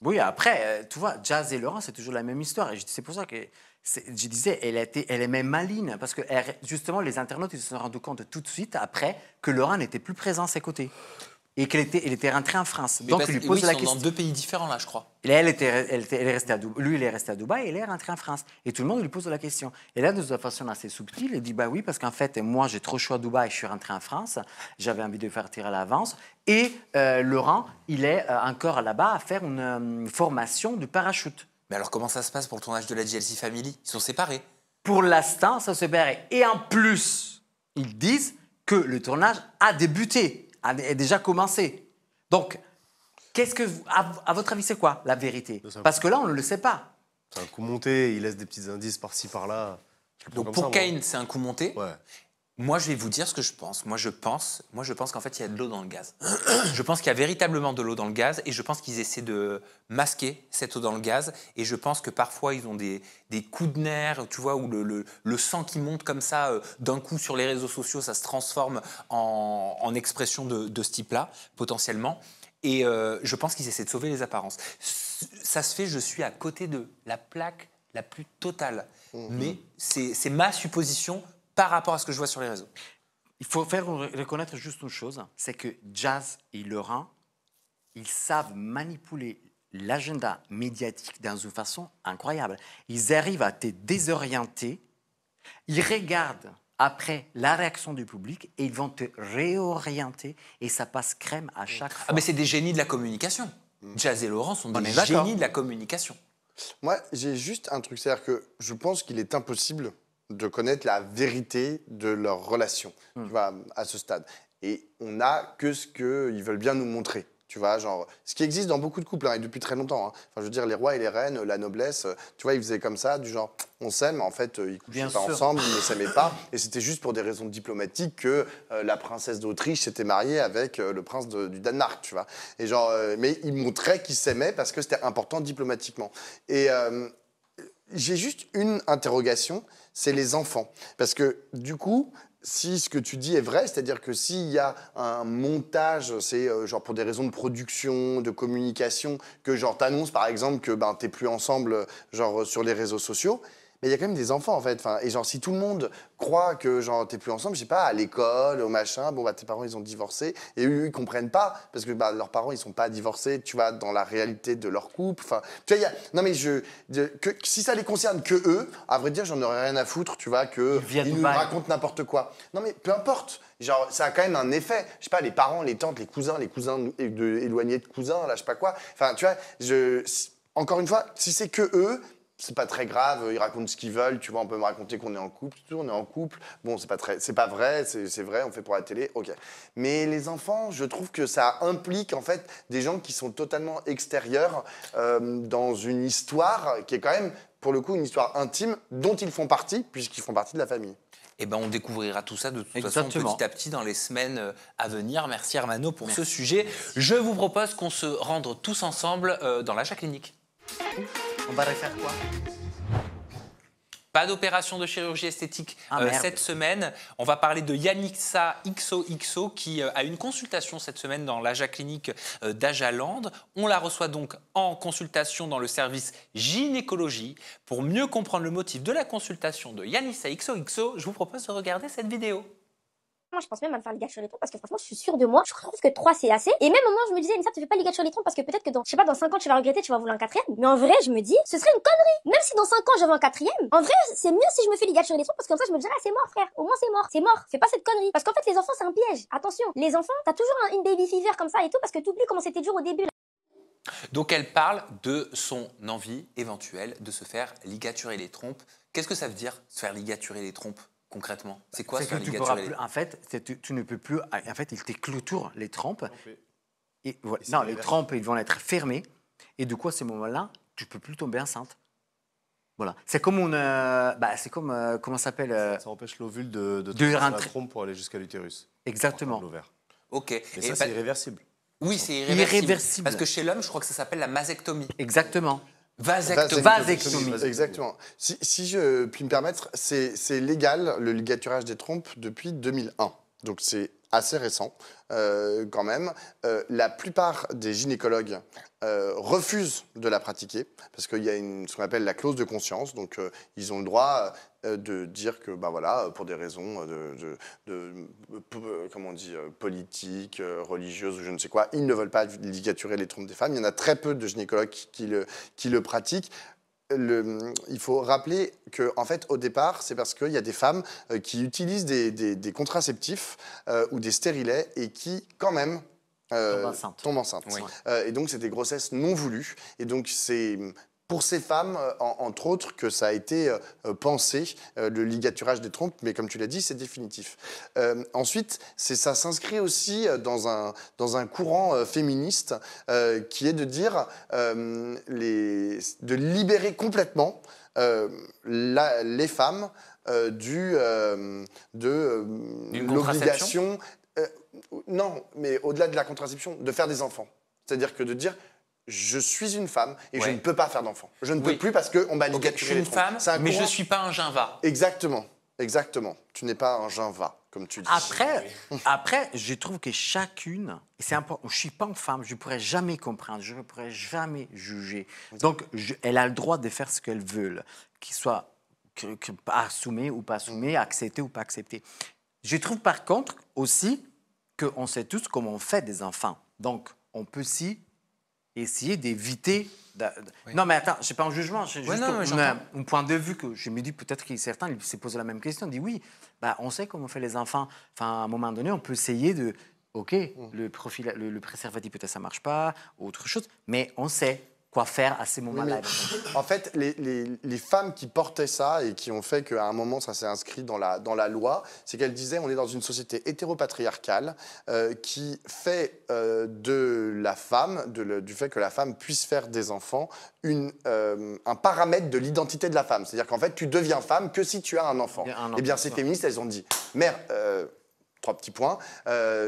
Oui, après, tu vois, Jazz et Laurent, c'est toujours la même histoire. Et c'est pour ça que je disais, elle est même maligne. Parce que justement, les internautes ils se sont rendus compte tout de suite après que Laurent n'était plus présent à ses côtés. Et qu'elle était rentrée en France. Mais Donc, parce il lui que, pose oui, la ils sont question. dans deux pays différents, là, je crois. Et là, lui, il est resté à Dubaï et elle est rentrée en France. Et tout le monde lui pose la question. Et là, de façon assez subtile, il dit bah oui, parce qu'en fait, moi, j'ai trop chaud à Dubaï, je suis rentré en France, j'avais envie de faire tirer à l'avance. Et Laurent, il est encore là-bas à faire une formation de parachute. Mais alors, comment ça se passe pour le tournage de la JLC Family? Ils sont séparés. Pour l'instant, ça se barre. Et en plus, ils disent que le tournage a débuté, a déjà commencé. Donc, à votre avis, c'est quoi la vérité? Parce que là, on ne le sait pas. C'est un coup monté, il laisse des petits indices par-ci, par-là. Je le prends Donc, comme pour ça, Kane, c'est un coup monté. moi. Ouais. Moi, je vais vous dire ce que je pense. Moi, je pense qu'en fait, il y a de l'eau dans le gaz. Je pense qu'il y a véritablement de l'eau dans le gaz et je pense qu'ils essaient de masquer cette eau dans le gaz. Et je pense que parfois, ils ont des coups de nerfs, tu vois, où le sang qui monte comme ça, d'un coup sur les réseaux sociaux, ça se transforme en expression de ce type-là, potentiellement. Et je pense qu'ils essaient de sauver les apparences. Ça se fait, je suis à côté de la plaque la plus totale. Mais c'est ma supposition par rapport à ce que je vois sur les réseaux. Il faut faire reconnaître juste une chose, c'est que Jazz et Laurent, ils savent manipuler l'agenda médiatique dans une façon incroyable. Ils arrivent à te désorienter, ils regardent après la réaction du public et ils vont te réorienter et ça passe crème à chaque fois. Ah, mais c'est des génies de la communication. Jazz et Laurent sont On des est d'accord. génies de la communication. Moi, j'ai juste un truc, c'est-à-dire que je pense qu'il est impossible de connaître la vérité de leur relation, tu vois, à ce stade. Et on n'a que ce qu'ils veulent bien nous montrer. Tu vois, genre, ce qui existe dans beaucoup de couples, hein, et depuis très longtemps. Hein. Enfin, je veux dire, les rois et les reines, la noblesse, tu vois, ils faisaient comme ça, du genre, on s'aime, en fait, ils couchaient Bien pas sûr. ensemble, ils ne s'aimaient pas. Et c'était juste pour des raisons diplomatiques que la princesse d'Autriche s'était mariée avec le prince du Danemark, tu vois. Et genre, mais ils montraient qu'ils s'aimaient parce que c'était important diplomatiquement. Et j'ai juste une interrogation, c'est les enfants. Parce que, du coup, si ce que tu dis est vrai, c'est-à-dire que s'il y a un montage, c'est genre pour des raisons de production, de communication, que genre t'annonces par exemple que ben, t'es plus ensemble genre sur les réseaux sociaux, mais il y a quand même des enfants en fait. Enfin, et genre si tout le monde croit que genre t'es plus ensemble, je sais pas, à l'école, au machin, bon bah tes parents ils ont divorcé et eux ils comprennent pas parce que bah, leurs parents ils sont pas divorcés, tu vois, dans la réalité de leur couple. Enfin, tu vois, non mais si ça les concerne que eux, à vrai dire j'en aurais rien à foutre, tu vois, que ils nous racontent n'importe quoi. Non mais peu importe. Genre, ça a quand même un effet. Je sais pas, les parents, les tantes, les cousins éloignés de cousins, là, je sais pas quoi. Enfin, tu vois, encore une fois, si c'est que eux, c'est pas très grave, ils racontent ce qu'ils veulent, tu vois, on peut me raconter qu'on est en couple, tout, on est en couple. Bon, c'est pas vrai, c'est vrai, on fait pour la télé, ok. Mais les enfants, je trouve que ça implique en fait des gens qui sont totalement extérieurs dans une histoire qui est quand même, pour le coup, une histoire intime dont ils font partie, puisqu'ils font partie de la famille. Eh ben, on découvrira tout ça de toute façon petit à petit dans les semaines à venir. Merci Hermano pour ce sujet. Je vous propose qu'on se rende tous ensemble dans l'Aja Clinique. On va refaire quoi? Pas d'opération de chirurgie esthétique cette semaine. On va parler de Yanissa XOXO qui a une consultation cette semaine dans l'Aja Clinique d'Ajaland. On la reçoit donc en consultation dans le service gynécologie. Pour mieux comprendre le motif de la consultation de Yanissa XOXO, je vous propose de regarder cette vidéo. Moi, je pense même à me faire ligature les trompes parce que franchement, je suis sûre de moi. Je trouve que 3 c'est assez. Et même au moment, je me disais, Elisa, tu fais pas ligature les trompes parce que peut-être que je sais pas, dans 5 ans, tu vas regretter, tu vas vouloir un 4e. Mais en vrai, je me dis, ce serait une connerie. Même si dans 5 ans, j'avais un 4e, en vrai, c'est mieux si je me fais ligature les trompes parce que comme ça, je me dirais, ah, c'est mort, frère. Au moins, c'est mort. C'est mort. Fais pas cette connerie. Parce qu'en fait, les enfants, c'est un piège. Attention. Les enfants, t'as toujours une baby fever comme ça et tout parce que t'oublies comment c'était dur au début. Donc, elle parle de son envie éventuelle de se faire ligaturer les trompes. Qu'est-ce que ça veut dire, se faire ligaturer les trompes? Concrètement, c'est quoi ça, ligaturer? En fait, tu ne peux plus. En fait, il te clôture les trompes. Et, voilà. Non, les trompes, ils vont être fermées. Et du coup, à ce moment-là, tu peux plus tomber enceinte. Voilà. C'est comme c'est comme comment ça s'appelle Ça empêche l'ovule de rentrer la trompe pour aller jusqu'à l'utérus. Exactement. Ok. Mais ça, c'est irréversible. Oui, c'est irréversible. Parce que chez l'homme, je crois que ça s'appelle la mastectomie. Exactement. Vasectomie. Exactement. Si je puis me permettre, c'est légal le ligaturage des trompes depuis 2001. Donc c'est assez récent quand même. La plupart des gynécologues refusent de la pratiquer parce qu'il y a ce qu'on appelle la clause de conscience. Donc ils ont le droit de dire que bah voilà, pour des raisons comment on dit, politiques, religieuses ou je ne sais quoi, ils ne veulent pas ligaturer les trompes des femmes. Il y en a très peu de gynécologues qui le pratiquent. Il faut rappeler que, en fait, au départ, c'est parce qu'il y a des femmes qui utilisent des contraceptifs ou des stérilets et qui, quand même, tombent enceintes. Oui. Et donc, c'est des grossesses non voulues. Et donc, c'est pour ces femmes, entre autres, que ça a été pensé, le ligaturage des trompes, mais comme tu l'as dit, c'est définitif. Ensuite, ça s'inscrit aussi dans un courant féministe qui est de dire, de libérer complètement les femmes de l'obligation... non, mais au-delà de la contraception, de faire des enfants. C'est-à-dire que de dire... Je suis une femme et je ne peux pas faire d'enfant. Je ne peux plus parce qu'on m'a ligaturé les trompes. Je suis une femme, mais je ne suis pas un ginva. Exactement. Tu n'es pas un ginva, comme tu dis. Après, je trouve que chacune, et c'est important, je ne suis pas une femme, je ne pourrais jamais comprendre, je ne pourrais jamais juger. Donc, elle a le droit de faire ce qu'elle veut, qu'il soit assumé ou pas assumé, accepté ou pas accepté. Je trouve par contre aussi qu'on sait tous comment on fait des enfants. Donc, on peut aussi essayer d'éviter... Oui. Non, mais attends, ce n'est pas un jugement, c'est juste un point de vue que je me dis peut-être que certains s'est posé la même question. On dit oui, on sait comment on fait les enfants. Enfin, à un moment donné, on peut essayer ok, le préservatif peut-être ça marche pas, autre chose, mais on sait quoi faire à ces moments-là. En fait, les femmes qui portaient ça et qui ont fait qu'à un moment, ça s'est inscrit dans la loi, c'est qu'elles disaient on est dans une société hétéropatriarcale qui fait de la femme, du fait que la femme puisse faire des enfants, un paramètre de l'identité de la femme. C'est-à-dire qu'en fait, tu deviens femme que si tu as un enfant. Eh bien, ces féministes, elles ont dit mère, 3 petits points,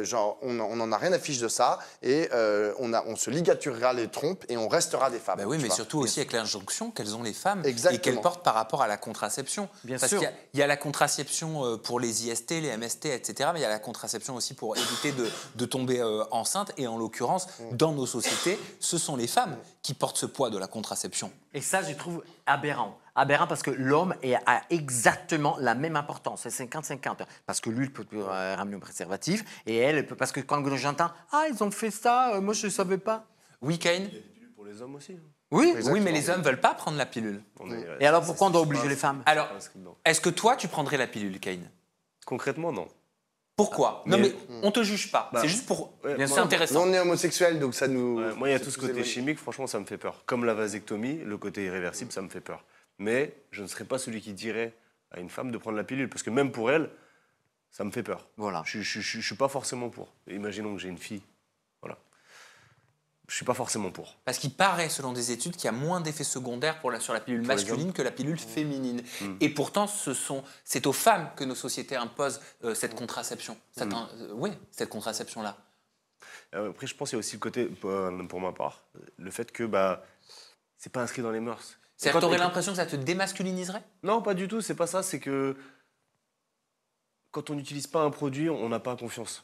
genre on n'en a rien à fiche de ça et on se ligaturera les trompes et on restera des femmes. Bah oui, mais surtout aussi avec l'injonction qu'elles ont les femmes Exactement. et qu'elles portent par rapport à la contraception. Bien Parce sûr. qu'il y a la contraception pour les IST, les MST, etc. Mais il y a la contraception aussi pour éviter de tomber enceinte. Et en l'occurrence, dans nos sociétés, ce sont les femmes qui portent ce poids de la contraception. Et ça, je trouve aberrant. Aberrant parce que l'homme a exactement la même importance. C'est 50-50. Parce que lui, il peut ramener un préservatif et elle peut. Parce que quand j'entends ah, ils ont fait ça, moi, je ne savais pas. Oui, Kane? Il y a des pilules pour les hommes aussi. Oui, Oui, mais les hommes ne veulent pas prendre la pilule. Et alors pourquoi on doit obliger les femmes? Alors, est-ce que toi, tu prendrais la pilule, Kane? Concrètement, non. Pourquoi? Non, mais on te juge pas. C'est juste pour. C'est intéressant. Nous, on est homosexuels, donc ça nous. Ouais, moi, il y a tout ce côté chimique, franchement, ça me fait peur. Comme la vasectomie, le côté irréversible, ça me fait peur. Mais je ne serais pas celui qui dirait à une femme de prendre la pilule, parce que même pour elle, ça me fait peur. Voilà. Je suis pas forcément pour. Imaginons que j'ai une fille, voilà. Je suis pas forcément pour. Parce qu'il paraît, selon des études, qu'il y a moins d'effets secondaires sur la pilule masculine que la pilule féminine. Et pourtant, c'est aux femmes que nos sociétés imposent cette contraception. Oui, cette contraception-là. Après, je pense qu'il y a aussi le côté, pour ma part, le fait que c'est pas inscrit dans les mœurs. C'est-à-dire que tu aurais l'impression que ça te démasculiniserait? Non, pas du tout, c'est pas ça. C'est que quand on n'utilise pas un produit, on n'a pas confiance.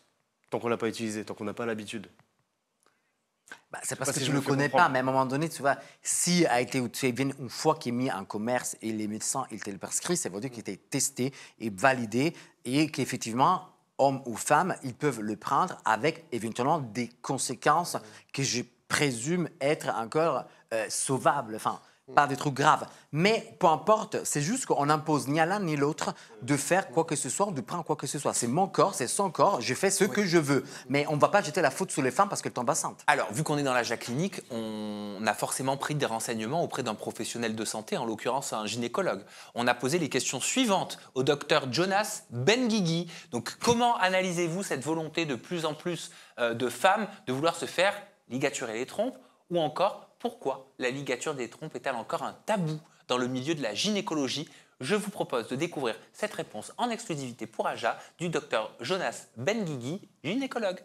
Tant qu'on l'a pas utilisé, tant qu'on n'a pas l'habitude. C'est parce que tu ne le connais pas, mais à un moment donné, tu vois, si tu viens une fois qu'il est mis en commerce et les médecins ils te le prescrivent, ça veut dire qu'il était testé et validé et qu'effectivement, hommes ou femmes, ils peuvent le prendre avec éventuellement des conséquences que je présume être encore sauvables. Enfin, pas des trucs graves. Mais peu importe, c'est juste qu'on n'impose ni à l'un ni l'autre de faire quoi que ce soit ou de prendre quoi que ce soit. C'est mon corps, c'est son corps, je fais ce que je veux. Mais on ne va pas jeter la faute sur les femmes parce qu'elles tombent enceintes. Alors, vu qu'on est dans l'AJA clinique, on a forcément pris des renseignements auprès d'un professionnel de santé, en l'occurrence un gynécologue. On a posé les questions suivantes au docteur Jonas Benguigui. Donc, comment analysez-vous cette volonté de plus en plus de femmes de vouloir se faire ligaturer les trompes, ou encore pourquoi la ligature des trompes est-elle encore un tabou dans le milieu de la gynécologie? Je vous propose de découvrir cette réponse en exclusivité pour AJA du docteur Jonas Benguigui, gynécologue.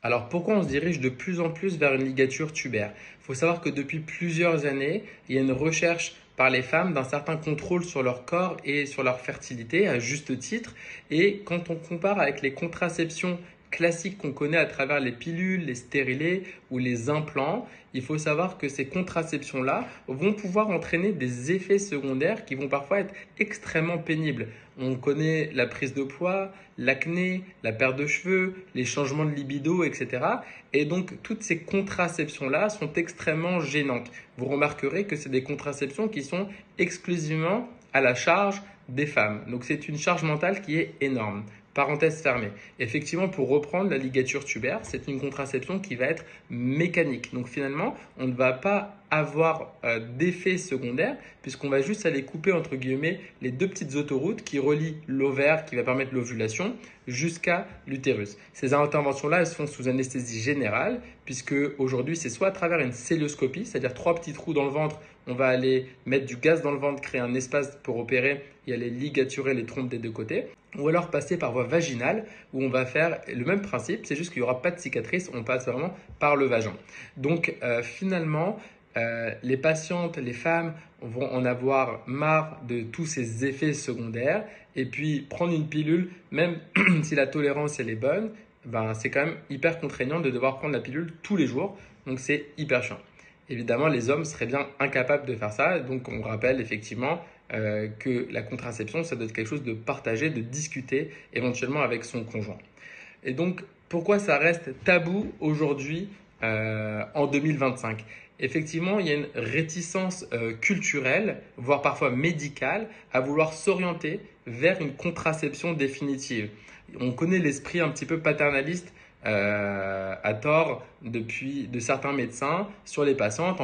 Alors pourquoi on se dirige de plus en plus vers une ligature tubaire? Il faut savoir que depuis plusieurs années, il y a une recherche par les femmes d'un certain contrôle sur leur corps et sur leur fertilité, à juste titre. Et quand on compare avec les contraceptions classiques qu'on connaît à travers les pilules, les stérilés ou les implants, il faut savoir que ces contraceptions-là vont pouvoir entraîner des effets secondaires qui vont parfois être extrêmement pénibles. On connaît la prise de poids, l'acné, la perte de cheveux, les changements de libido, etc. Et donc, toutes ces contraceptions-là sont extrêmement gênantes. Vous remarquerez que c'est des contraceptions qui sont exclusivement à la charge des femmes. Donc, c'est une charge mentale qui est énorme. Parenthèse fermée. Effectivement, pour reprendre la ligature tubaire, c'est une contraception qui va être mécanique. Donc finalement, on ne va pas avoir d'effet secondaire puisqu'on va juste aller couper entre guillemets les deux petites autoroutes qui relient l'ovaire qui va permettre l'ovulation jusqu'à l'utérus. Ces interventions-là, elles se font sous anesthésie générale puisque aujourd'hui, c'est soit à travers une célioscopie, c'est-à-dire 3 petits trous dans le ventre, on va aller mettre du gaz dans le ventre, créer un espace pour opérer et aller ligaturer les trompes des deux côtés, ou alors passer par voie vaginale où on va faire le même principe, c'est juste qu'il n'y aura pas de cicatrice, on passe vraiment par le vagin. Donc finalement, les patientes, les femmes vont en avoir marre de tous ces effets secondaires et puis prendre une pilule, même si la tolérance elle est bonne, c'est quand même hyper contraignant de devoir prendre la pilule tous les jours, donc c'est hyper chiant. Évidemment, les hommes seraient bien incapables de faire ça, donc on rappelle effectivement que la contraception, ça doit être quelque chose de partagé, de discuter éventuellement avec son conjoint. Et donc, pourquoi ça reste tabou aujourd'hui en 2025? Effectivement, il y a une réticence culturelle, voire parfois médicale, à vouloir s'orienter vers une contraception définitive. On connaît l'esprit un petit peu paternaliste à tort de certains médecins sur les patientes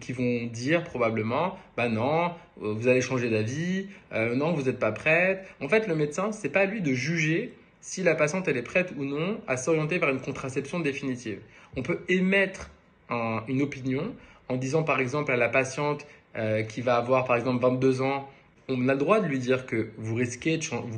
qui vont dire probablement bah non, vous allez changer d'avis, non, vous n'êtes pas prête. En fait, le médecin, c'est pas à lui de juger si la patiente elle est prête ou non à s'orienter vers une contraception définitive. On peut émettre une opinion en disant par exemple à la patiente qui va avoir par exemple 22 ans, on a le droit de lui dire que vous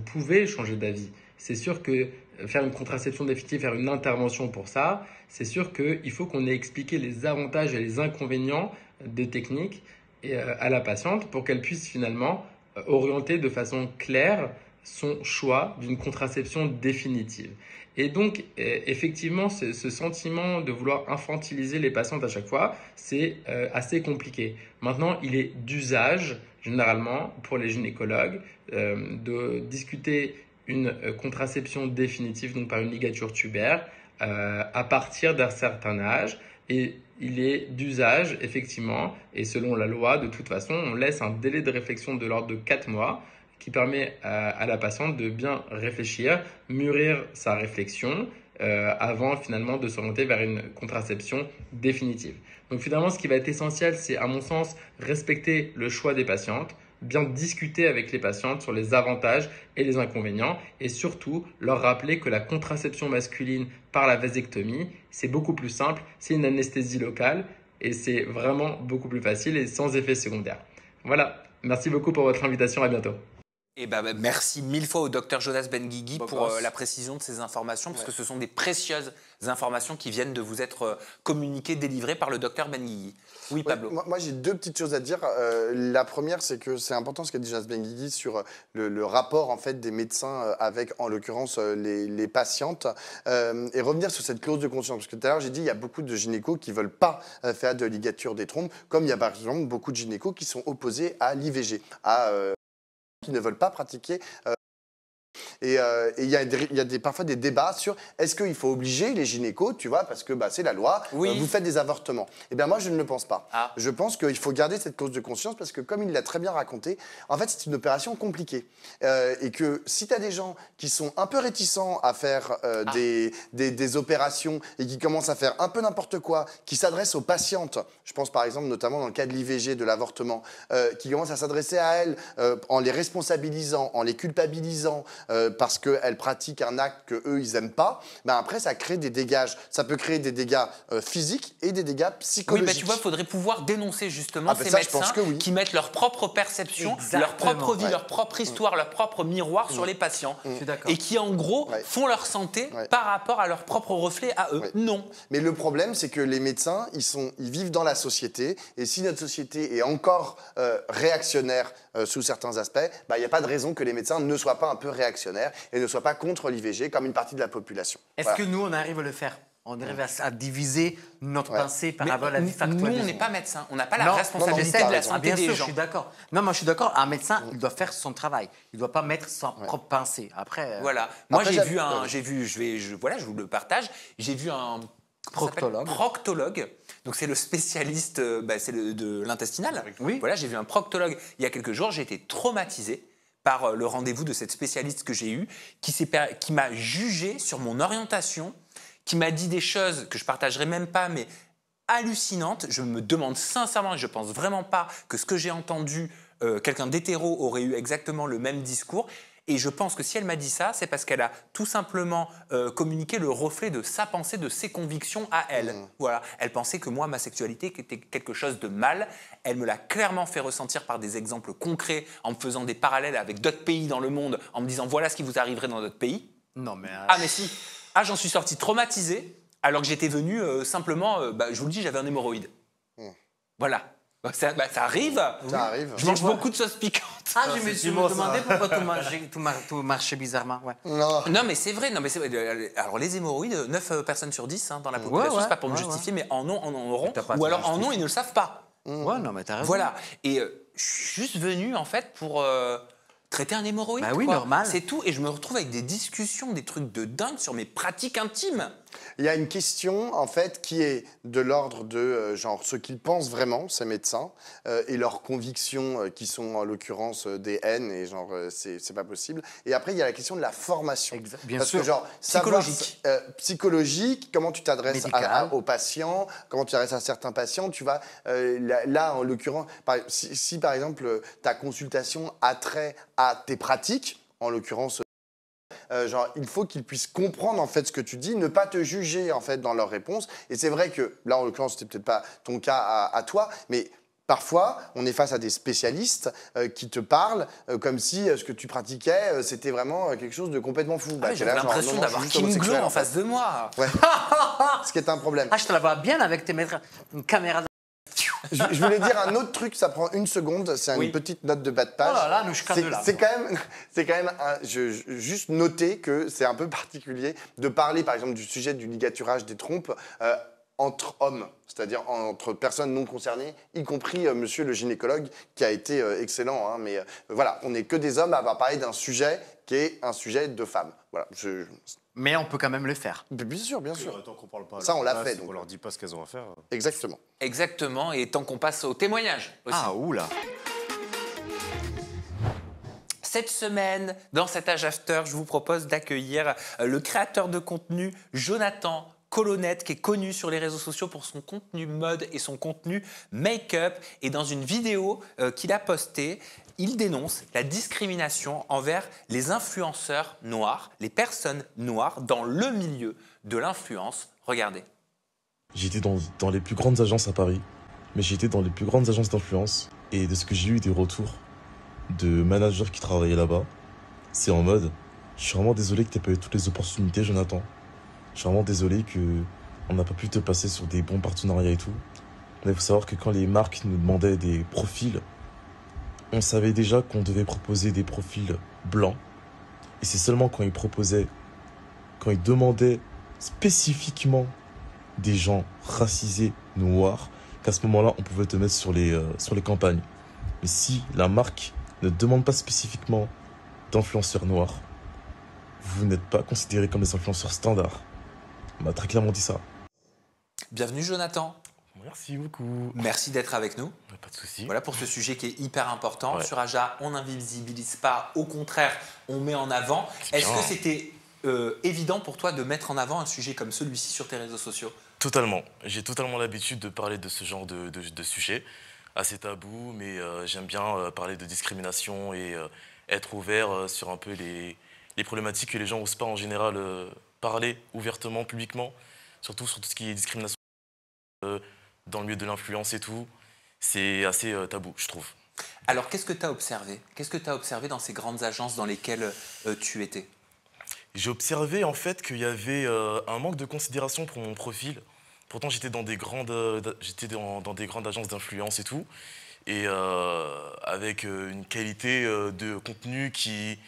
pouvez changer d'avis. C'est sûr que faire une contraception définitive, faire une intervention pour ça, c'est sûr qu'il faut qu'on ait expliqué les avantages et les inconvénients des techniques à la patiente pour qu'elle puisse finalement orienter de façon claire son choix d'une contraception définitive. Et donc, effectivement, ce sentiment de vouloir infantiliser les patientes à chaque fois, c'est assez compliqué. Maintenant, il est d'usage, généralement, pour les gynécologues, de discuter une contraception définitive, donc par une ligature tubaire, à partir d'un certain âge. Et il est d'usage, effectivement, et selon la loi, de toute façon, on laisse un délai de réflexion de l'ordre de 4 mois qui permet à la patiente de bien réfléchir, mûrir sa réflexion avant finalement de s'orienter vers une contraception définitive. Donc finalement, ce qui va être essentiel, c'est à mon sens respecter le choix des patientes, bien discuter avec les patientes sur les avantages et les inconvénients et surtout leur rappeler que la contraception masculine par la vasectomie, c'est beaucoup plus simple, c'est une anesthésie locale et c'est vraiment beaucoup plus facile et sans effet secondaire. Voilà, merci beaucoup pour votre invitation, à bientôt. Et merci mille fois au docteur Jonas Benguigui pour la précision de ces informations, parce que ce sont des précieuses informations qui viennent de vous être communiquées, délivrées par le docteur Benguigui. Oui, Pablo. Moi, j'ai deux petites choses à dire. La première, c'est que c'est important ce qu'a dit Jonas Benguigui sur le rapport en fait, des médecins avec, en l'occurrence, les patientes. Et revenir sur cette clause de conscience. Parce que tout à l'heure, j'ai dit qu'il y a beaucoup de gynécos qui ne veulent pas faire de ligature des trompes, comme il y a par exemple beaucoup de gynécos qui sont opposés à l'IVG, qui ne veulent pas pratiquer. Et il y a parfois des débats sur est-ce qu'il faut obliger les gynécos, tu vois, parce que c'est la loi, vous faites des avortements. Eh bien moi, je ne le pense pas. Je pense qu'il faut garder cette clause de conscience parce que comme il l'a très bien raconté, en fait, c'est une opération compliquée. Et que si tu as des gens qui sont un peu réticents à faire des opérations et qui commencent à faire un peu n'importe quoi, qui s'adressent aux patientes, je pense par exemple notamment dans le cas de l'IVG, de l'avortement, qui commencent à s'adresser à elles en les responsabilisant, en les culpabilisant, parce qu'elles pratiquent un acte qu'eux, ils n'aiment pas, après, ça crée des dégâts. Ça peut créer des dégâts physiques et des dégâts psychologiques. Oui, tu vois, il faudrait pouvoir dénoncer justement ces médecins qui mettent leur propre perception, leur propre vie, leur propre histoire, leur propre miroir sur les patients. Et qui, en gros, font leur santé par rapport à leur propre reflet à eux. Non. Mais le problème, c'est que les médecins, ils vivent dans la société. Et si notre société est encore réactionnaire sous certains aspects, il n'y a pas de raison que les médecins ne soient pas un peu réactionnaires et ne soient pas contre l'IVG comme une partie de la population. Est-ce que nous, on arrive à le faire ? On arrive à diviser notre pensée par rapport à la vie factuelle. Nous, on n'est pas médecin. On n'a pas la responsabilité de la santé des gens. Je suis d'accord. Non, moi, je suis d'accord. Un médecin, il doit faire son travail. Il ne doit pas mettre sa propre pensée. Après. Voilà. Moi, je vous le partage. J'ai vu un proctologue. Donc, c'est le spécialiste de l'intestinal. Oui. Voilà, j'ai vu un proctologue il y a quelques jours. J'ai été traumatisé par le rendez-vous de cette spécialiste que j'ai eue, qui m'a jugé sur mon orientation, qui m'a dit des choses que je ne partagerai même pas, mais hallucinantes. Je me demande sincèrement, et je ne pense vraiment pas que ce que j'ai entendu, quelqu'un d'hétéro aurait eu exactement le même discours. Et je pense que si elle m'a dit ça, c'est parce qu'elle a tout simplement communiqué le reflet de sa pensée, de ses convictions à elle. Voilà. Elle pensait que moi, ma sexualité était quelque chose de mal. Elle me l'a clairement fait ressentir par des exemples concrets, en me faisant des parallèles avec d'autres pays dans le monde, en me disant voilà ce qui vous arriverait dans d'autres pays. Non mais... Ah mais si. Ah, j'en suis sorti traumatisé, alors que j'étais venu simplement, je vous le dis, j'avais un hémorroïde. Voilà. Ça arrive. Ça arrive. Je mange beaucoup de sauce piquante. Ah, je me suis demandé pourquoi tout marchait bizarrement. Ouais. Non, mais c'est vrai. Alors, les hémorroïdes, 9 personnes sur 10 dans la population, c'est pas pour me justifier, mais en auront. Ou alors en ont, ils ne le savent pas. Ouais, non, mais t'as raison. Voilà. Et je suis juste venu, en fait, pour traiter un hémorroïde. Bah oui, quoi. normal. C'est tout. Et je me retrouve avec des discussions, des trucs de dingue sur mes pratiques intimes. Il y a une question, en fait, qui est de l'ordre de genre ce qu'ils pensent vraiment, ces médecins, et leurs convictions, qui sont en l'occurrence des haines, et genre c'est pas possible. Et après, il y a la question de la formation. Bien Parce sûr. que genre, Psychologique. Psychologique, comment tu t'adresses Médical. aux patients, comment tu t'adresses à certains patients, tu vas, là, en l'occurrence, si par exemple ta consultation a trait à tes pratiques, en l'occurrence, genre, il faut qu'ils puissent comprendre en fait ce que tu dis, ne pas te juger en fait dans leurs réponses. Et c'est vrai que là, en l'occurrence, c'était peut-être pas ton cas à toi, mais parfois, on est face à des spécialistes qui te parlent comme si ce que tu pratiquais, c'était vraiment quelque chose de complètement fou. Ah, J'avais l'impression d'avoir Kim Glow en face de moi. Ouais. Ce qui est un problème. Ah, je te la vois bien avec une caméra. Je voulais dire un autre truc, ça prend une seconde, c'est une petite note de bas de page. Oh là là, nous, je casse de là. C'est quand même juste noter que c'est un peu particulier de parler, par exemple, du sujet du ligaturage des trompes entre hommes, c'est-à-dire entre personnes non concernées, y compris monsieur le gynécologue, qui a été excellent. Hein, mais voilà, on n'est que des hommes à avoir parlé d'un sujet qui est un sujet de femmes. Voilà, Mais on peut quand même le faire. Bien sûr, bien sûr. Tant qu'on parle pas. Ça, on l'a fait. On leur dit pas ce qu'elles ont à faire. Exactement. Exactement. Et tant qu'on passe au témoignage aussi. Ah, oula. Cette semaine, dans cet Age After, je vous propose d'accueillir le créateur de contenu Jonathan Colonnette, qui est connu sur les réseaux sociaux pour son contenu mode et son contenu make-up. Et dans une vidéo qu'il a postée, il dénonce la discrimination envers les influenceurs noirs, les personnes noires dans le milieu de l'influence. Regardez. J'étais dans les plus grandes agences à Paris, mais j'étais dans les plus grandes agences d'influence. Et de ce que j'ai eu des retours de managers qui travaillaient là-bas, c'est en mode « Je suis vraiment désolé que tu n'aies pas eu toutes les opportunités, Jonathan. Je suis vraiment désolé qu'on n'a pas pu te passer sur des bons partenariats et tout. » Mais il faut savoir que quand les marques nous demandaient des profils, on savait déjà qu'on devait proposer des profils blancs. Et c'est seulement quand ils demandaient spécifiquement des gens racisés, noirs, qu'à ce moment-là, on pouvait te mettre sur les campagnes. Mais si la marque ne demande pas spécifiquement d'influenceurs noirs, vous n'êtes pas considérés comme des influenceurs standards. On m'a très clairement dit ça. Bienvenue Jonathan. Merci beaucoup. Merci d'être avec nous. Pas de souci. Voilà pour ce sujet qui est hyper important. Ouais. Sur Aja, on n'invisibilise pas, au contraire, on met en avant. Est-ce que c'était évident pour toi de mettre en avant un sujet comme celui-ci sur tes réseaux sociaux? Totalement. J'ai totalement l'habitude de parler de ce genre de sujet. Assez tabou, mais j'aime bien parler de discrimination et être ouvert sur un peu les problématiques que les gens n'osent pas en général parler ouvertement, publiquement, surtout sur tout ce qui est discrimination dans le milieu de l'influence et tout. C'est assez tabou, je trouve. Alors, qu'est-ce que tu as observé? Qu'est-ce que tu as observé dans ces grandes agences dans lesquelles tu étais? J'ai observé en fait qu'il y avait un manque de considération pour mon profil. Pourtant, j'étais dans des grandes agences d'influence et tout, et avec une qualité de contenu qui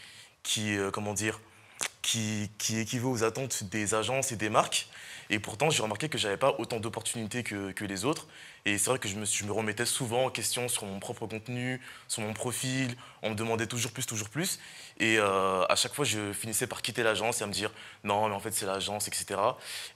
équivaut aux attentes des agences et des marques. Et pourtant, j'ai remarqué que j'avais pas autant d'opportunités que les autres. Et c'est vrai que je me remettais souvent en question sur mon propre contenu, sur mon profil. On me demandait toujours plus, toujours plus. Et à chaque fois, je finissais par quitter l'agence et à me dire « Non, mais en fait, c'est l'agence, etc. »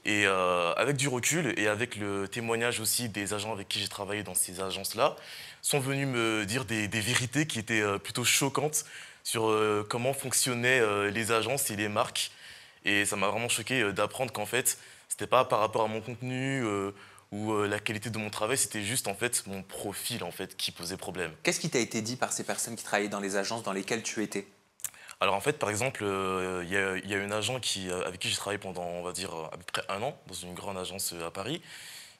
Et avec du recul et avec le témoignage aussi des agents avec qui j'ai travaillé dans ces agences-là, sont venus me dire des vérités qui étaient plutôt choquantes sur comment fonctionnaient les agences et les marques. Et ça m'a vraiment choqué d'apprendre qu'en fait, c'était pas par rapport à mon contenu ou la qualité de mon travail, c'était juste en fait mon profil en fait qui posait problème. Qu'est-ce qui t'a été dit par ces personnes qui travaillaient dans les agences dans lesquelles tu étais? Alors en fait, par exemple, il y a une agent avec qui j'ai travaillé pendant, on va dire, à peu près 1 an, dans une grande agence à Paris,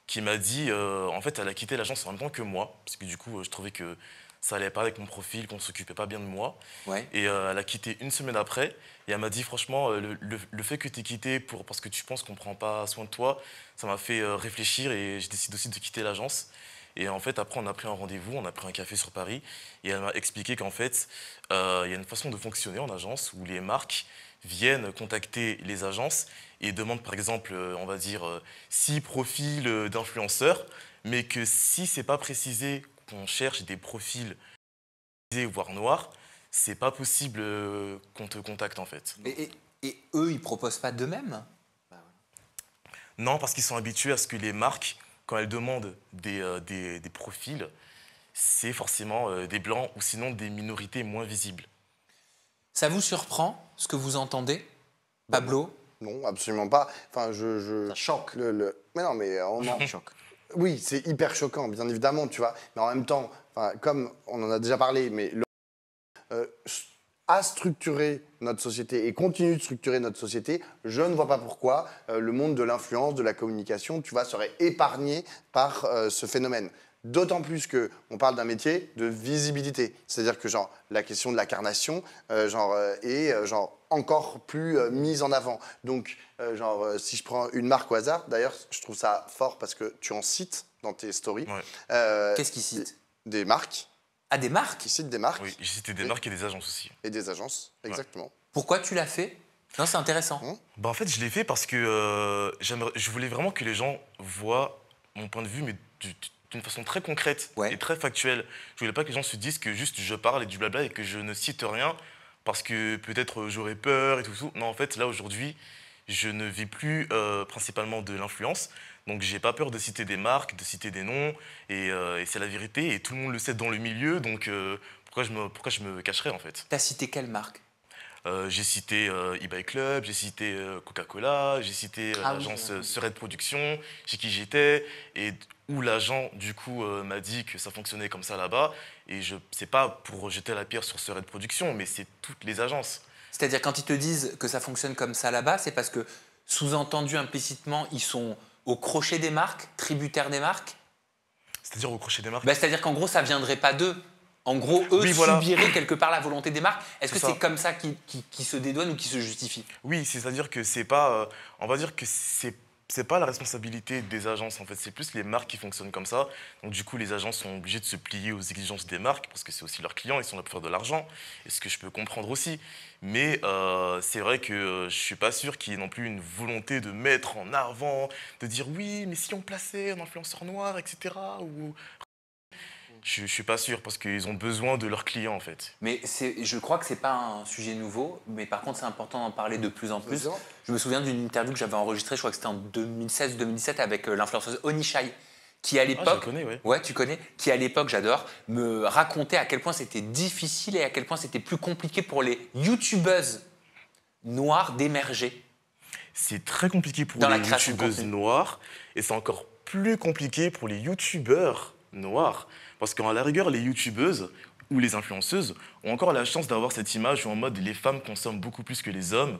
qui m'a dit, en fait, elle a quitté l'agence en même temps que moi, parce que du coup, je trouvais que ça allait pas avec mon profil, qu'on s'occupait pas bien de moi. Ouais. Et elle a quitté 1 semaine après, et elle m'a dit, franchement, le fait que tu aies quitté parce que tu penses qu'on prend pas soin de toi, ça m'a fait réfléchir, et j'ai décidé aussi de quitter l'agence. Et en fait, après, on a pris un rendez-vous, on a pris un café sur Paris, et elle m'a expliqué qu'en fait, il y a une façon de fonctionner en agence où les marques viennent contacter les agences et demandent, par exemple, on va dire, 6 profils d'influenceurs, mais que si c'est pas précisé qu'on cherche des profils voire noirs, c'est pas possible qu'on te contacte en fait. Et eux, ils proposent pas d'eux-mêmes? Non, parce qu'ils sont habitués à ce que les marques, quand elles demandent des profils, c'est forcément des blancs ou sinon des minorités moins visibles. Ça vous surprend, ce que vous entendez, Pablo? Non, absolument pas. Enfin, Ça choque. Mais non, mais Choc. oui, c'est hyper choquant, bien évidemment, tu vois. Mais en même temps, enfin, comme on en a déjà parlé, mais a structuré notre société et continue de structurer notre société, je ne vois pas pourquoi le monde de l'influence, de la communication, tu vois, serait épargné par ce phénomène. D'autant plus qu'on parle d'un métier de visibilité. C'est-à-dire que genre, la question de l'incarnation est encore plus mise en avant. Donc, si je prends une marque au hasard, d'ailleurs, je trouve ça fort parce que tu en cites dans tes stories. Ouais. Qu'est-ce qu'ils citent? Des marques. Ah, des marques? Qui citent des marques. Oui, j'ai cité des marques et des agences aussi. Et des agences, exactement. Pourquoi tu l'as fait? Non, c'est intéressant. Bah, en fait, je l'ai fait parce que je voulais vraiment que les gens voient mon point de vue, mais d'une façon très concrète et très factuelle. Je voulais pas que les gens se disent que juste je parle et du blabla et que je ne cite rien parce que peut-être j'aurais peur et tout ça. Non, en fait, là, aujourd'hui, je ne vis plus principalement de l'influence. Donc, j'ai pas peur de citer des marques, de citer des noms. Et c'est la vérité. Et tout le monde le sait dans le milieu. Donc, pourquoi je me cacherais, en fait? T'as cité quelle marque? J'ai cité eBay Club, j'ai cité Coca-Cola, j'ai cité l'agence Serette Production, chez qui j'étais, et où l'agent, du coup, m'a dit que ça fonctionnait comme ça là-bas. Et c'est pas pour jeter la pierre sur Serette Production, mais c'est toutes les agences. C'est-à-dire, quand ils te disent que ça fonctionne comme ça là-bas, c'est parce que, sous-entendu implicitement, ils sont au crochet des marques, tributaires des marques? C'est-à-dire au crochet des marques? C'est-à-dire qu'en gros, ça viendrait pas d'eux. En gros, eux subiraient quelque part la volonté des marques. Est-ce que c'est comme ça qu'ils se dédouanent ou qu'ils se justifient? Oui, c'est-à-dire que c'est pas... on va dire que c'est pas la responsabilité des agences, en fait. C'est plus les marques qui fonctionnent comme ça. Donc, du coup, les agences sont obligées de se plier aux exigences des marques parce que c'est aussi leurs clients, ils sont là pour faire de l'argent. Et ce que je peux comprendre aussi. Mais c'est vrai que je suis pas sûr qu'il y ait non plus une volonté de mettre en avant, de dire oui, mais si on plaçait un influenceur noir, etc. Ou... Je suis pas sûr parce qu'ils ont besoin de leurs clients en fait. Mais je crois que c'est pas un sujet nouveau, mais par contre c'est important d'en parler de plus en plus. Je me souviens d'une interview que j'avais enregistrée, je crois que c'était en 2016-2017 avec l'influenceuse Onishai, qui à l'époque, je connais, ouais, tu connais, qui à l'époque, j'adore, me racontait à quel point c'était difficile et à quel point c'était plus compliqué pour les youtubeuses noires d'émerger. C'est très compliqué pour les youtubeuses noires et c'est encore plus compliqué pour les youtubeurs noirs. Parce qu'à la rigueur, les youtubeuses ou les influenceuses ont encore la chance d'avoir cette image où en mode les femmes consomment beaucoup plus que les hommes.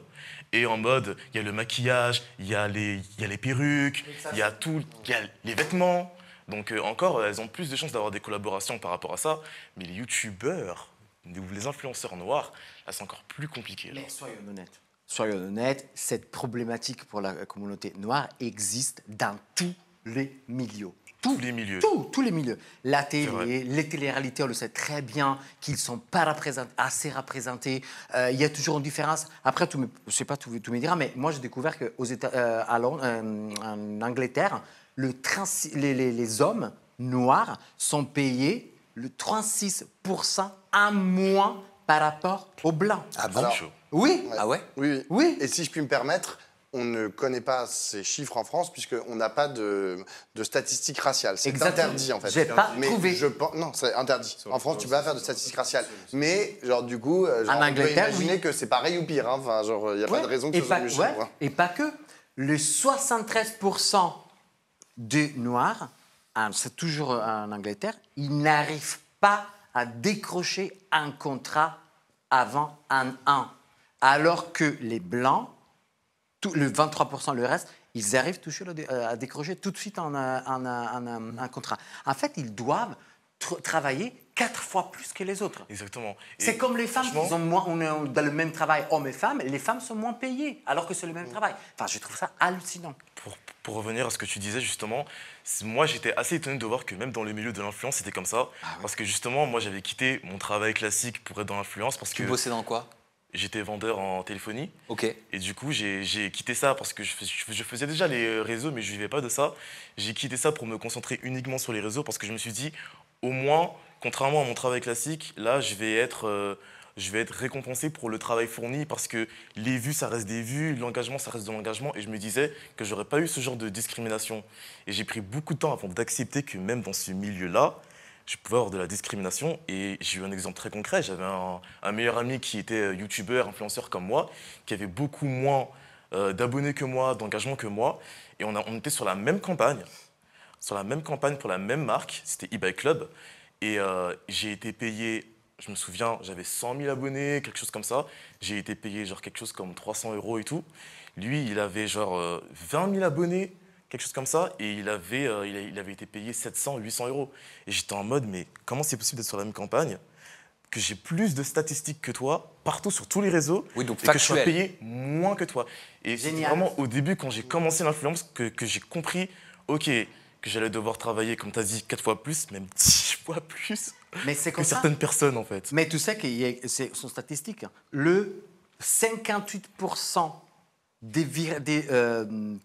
Et en mode, il y a le maquillage, il y a les perruques, il y a les vêtements. Donc encore, elles ont plus de chances d'avoir des collaborations par rapport à ça. Mais les youtubeurs ou les influenceurs noirs, là, c'est encore plus compliqué. Mais soyons honnêtes, cette problématique pour la communauté noire existe dans tous les milieux. Tous les milieux. Tous les milieux. La télé, les téléréalités, on le sait très bien qu'ils ne sont pas assez représentés. Il y a toujours une différence. Après, je ne sais pas, tu me diras, mais moi, j'ai découvert en Angleterre, les hommes noirs sont payés le 36% à moins par rapport aux blancs. Ah bon? Oui. Ah ouais? Oui. Et si je puis me permettre, on ne connaît pas ces chiffres en France puisqu'on n'a pas de statistiques raciales. C'est interdit en fait. J'ai pas trouvé. Non, c'est interdit. En France, tu peux pas faire de statistiques raciales. Mais genre du coup, en Angleterre, on peut imaginer que c'est pareil ou pire. Hein. Enfin, genre, il n'y a pas de raison que ce soit mieux chez nous. Et pas que. Le 73% des Noirs, c'est toujours en Angleterre, ils n'arrivent pas à décrocher un contrat avant un an. Alors que les Blancs, le 23%, le reste, ils arrivent toujours à décrocher tout de suite un contrat. En fait, ils doivent travailler 4 fois plus que les autres. Exactement. C'est comme les femmes, on est dans le même travail, hommes et femmes, les femmes sont moins payées, alors que c'est le même travail. Enfin, je trouve ça hallucinant. Pour revenir à ce que tu disais, justement, moi, j'étais assez étonné de voir que même dans le milieu de l'influence, c'était comme ça. Ah, oui. Parce que justement, moi, j'avais quitté mon travail classique pour être dans l'influence. Tu bossais dans quoi? J'étais vendeur en téléphonie. Ok. Et du coup, j'ai quitté ça parce que je faisais déjà les réseaux, mais je ne vivais pas de ça. J'ai quitté ça pour me concentrer uniquement sur les réseaux parce que je me suis dit, au moins, contrairement à mon travail classique, là, je vais être je vais être récompensé pour le travail fourni parce que les vues, ça reste des vues, l'engagement, ça reste de l'engagement. Et je me disais que j'aurais pas eu ce genre de discrimination. Et j'ai pris beaucoup de temps avant d'accepter que même dans ce milieu-là, je pouvais avoir de la discrimination. Et j'ai eu un exemple très concret. J'avais un meilleur ami qui était youtubeur, influenceur comme moi, qui avait beaucoup moins d'abonnés que moi, d'engagement que moi. Et on était sur la même campagne pour la même marque. C'était e-bike club. Et j'ai été payé, je me souviens, j'avais 100 000 abonnés, quelque chose comme ça. J'ai été payé genre quelque chose comme 300 € et tout. Lui, il avait genre 20 000 abonnés, quelque chose comme ça. Et il avait été payé 700, 800 €. Et j'étais en mode, mais comment c'est possible d'être sur la même campagne, que j'ai plus de statistiques que toi, partout sur tous les réseaux, Oui, donc et que je sois factuel. payé moins que toi. Et c'est vraiment au début, quand j'ai commencé l'influence, que j'ai compris, ok, que j'allais devoir travailler, comme tu as dit, 4 fois plus, même 10 fois plus Mais c'est que comme ça. certaines personnes, en fait. Mais tu sais que ce sont statistiques. Hein. Le 58% des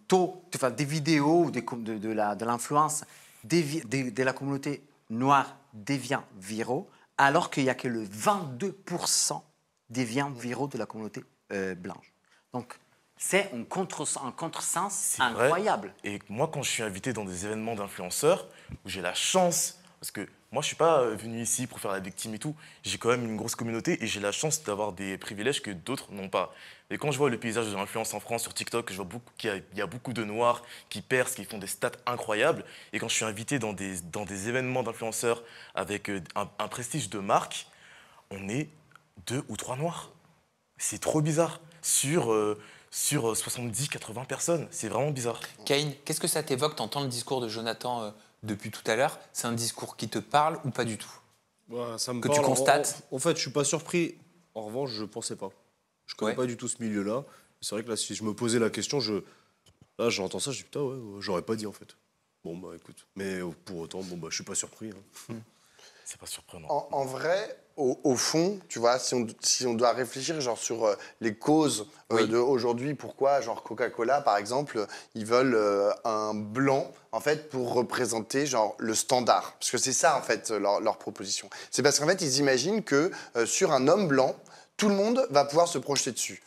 taux, enfin, des vidéos ou de l'influence de la communauté noire devient viraux, alors qu'il n'y a que le 22% devient viraux de la communauté blanche. Donc, c'est un contresens C'est incroyable. vrai. Et moi, quand je suis invité dans des événements d'influenceurs, où j'ai la chance, parce que moi, je ne suis pas venu ici pour faire la victime et tout, j'ai quand même une grosse communauté et j'ai la chance d'avoir des privilèges que d'autres n'ont pas. Et quand je vois le paysage de l'influence en France sur TikTok, je vois qu'il y a beaucoup de noirs qui percent, qui font des stats incroyables. Et quand je suis invité dans des événements d'influenceurs avec un prestige de marque, on est 2 ou 3 noirs. C'est trop bizarre. Sur 70-80 personnes, c'est vraiment bizarre. Kane, qu'est-ce que ça t'évoque? T'entends le discours de Jonathan depuis tout à l'heure. C'est un discours qui te parle ou pas du tout? Ça me Que parle. tu constates? En fait, je suis pas surpris. En revanche, je pensais pas. Je connais pas du tout ce milieu-là. C'est vrai que là, si je me posais la question, là, j'entends ça, je dis putain, ouais, j'aurais pas dit en fait. Bon, bah écoute. Mais pour autant, bon, bah, je suis pas surpris. Hein. C'est pas surprenant. En vrai, au fond, tu vois, si on doit réfléchir genre, sur les causes d'aujourd'hui, pourquoi, genre Coca-Cola, par exemple, ils veulent un blanc, en fait, pour représenter, genre, le standard. Parce que c'est ça, en fait, leur proposition. C'est parce qu'en fait, ils imaginent que sur un homme blanc, tout le monde va pouvoir se projeter dessus.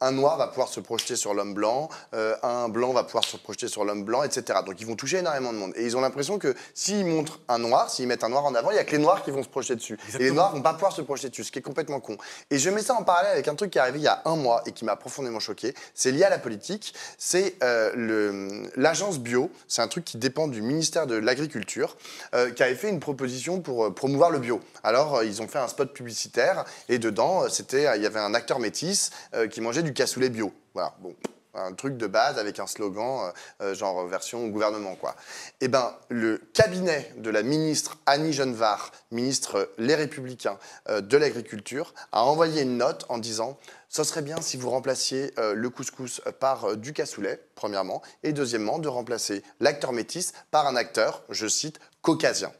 Un noir va pouvoir se projeter sur l'homme blanc, un blanc va pouvoir se projeter sur l'homme blanc, etc. Donc ils vont toucher énormément de monde. Et ils ont l'impression que s'ils montrent un noir, s'ils mettent un noir en avant, il n'y a que les noirs qui vont se projeter dessus. Exactement. Et les noirs ne vont pas pouvoir se projeter dessus, ce qui est complètement con. Et je mets ça en parallèle avec un truc qui est arrivé il y a 1 mois et qui m'a profondément choqué. C'est lié à la politique. C'est l'agence bio. C'est un truc qui dépend du ministère de l'Agriculture, qui avait fait une proposition pour promouvoir le bio. Alors ils ont fait un spot publicitaire et dedans, il y avait un acteur métis qui mangeait du cassoulet bio. Voilà, bon, un truc de base avec un slogan, genre version gouvernement, quoi. Eh ben, le cabinet de la ministre Annie Genevard, ministre Les Républicains de l'Agriculture, a envoyé une note en disant « Ce serait bien si vous remplaciez le couscous par du cassoulet, premièrement, et deuxièmement, de remplacer l'acteur métis par un acteur, je cite, caucasien ».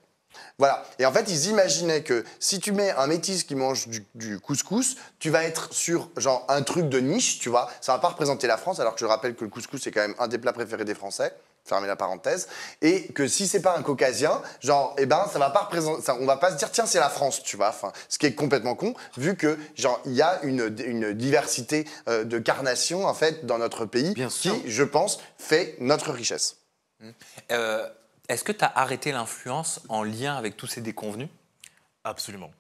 Voilà. Et en fait, ils imaginaient que si tu mets un métis qui mange du couscous, tu vas être sur genre un truc de niche, tu vois. Ça va pas représenter la France, alors que je rappelle que le couscous, c'est quand même un des plats préférés des Français. Fermez la parenthèse. Et que si c'est pas un caucasien, genre, eh ben, ça va pas représenter, on va pas se dire, tiens, c'est la France, tu vois. Enfin, ce qui est complètement con, vu que, genre, il y a une diversité de carnations, en fait, dans notre pays, qui, je pense, fait notre richesse. Est-ce que tu as arrêté l'influence en lien avec tous ces déconvenus? Absolument.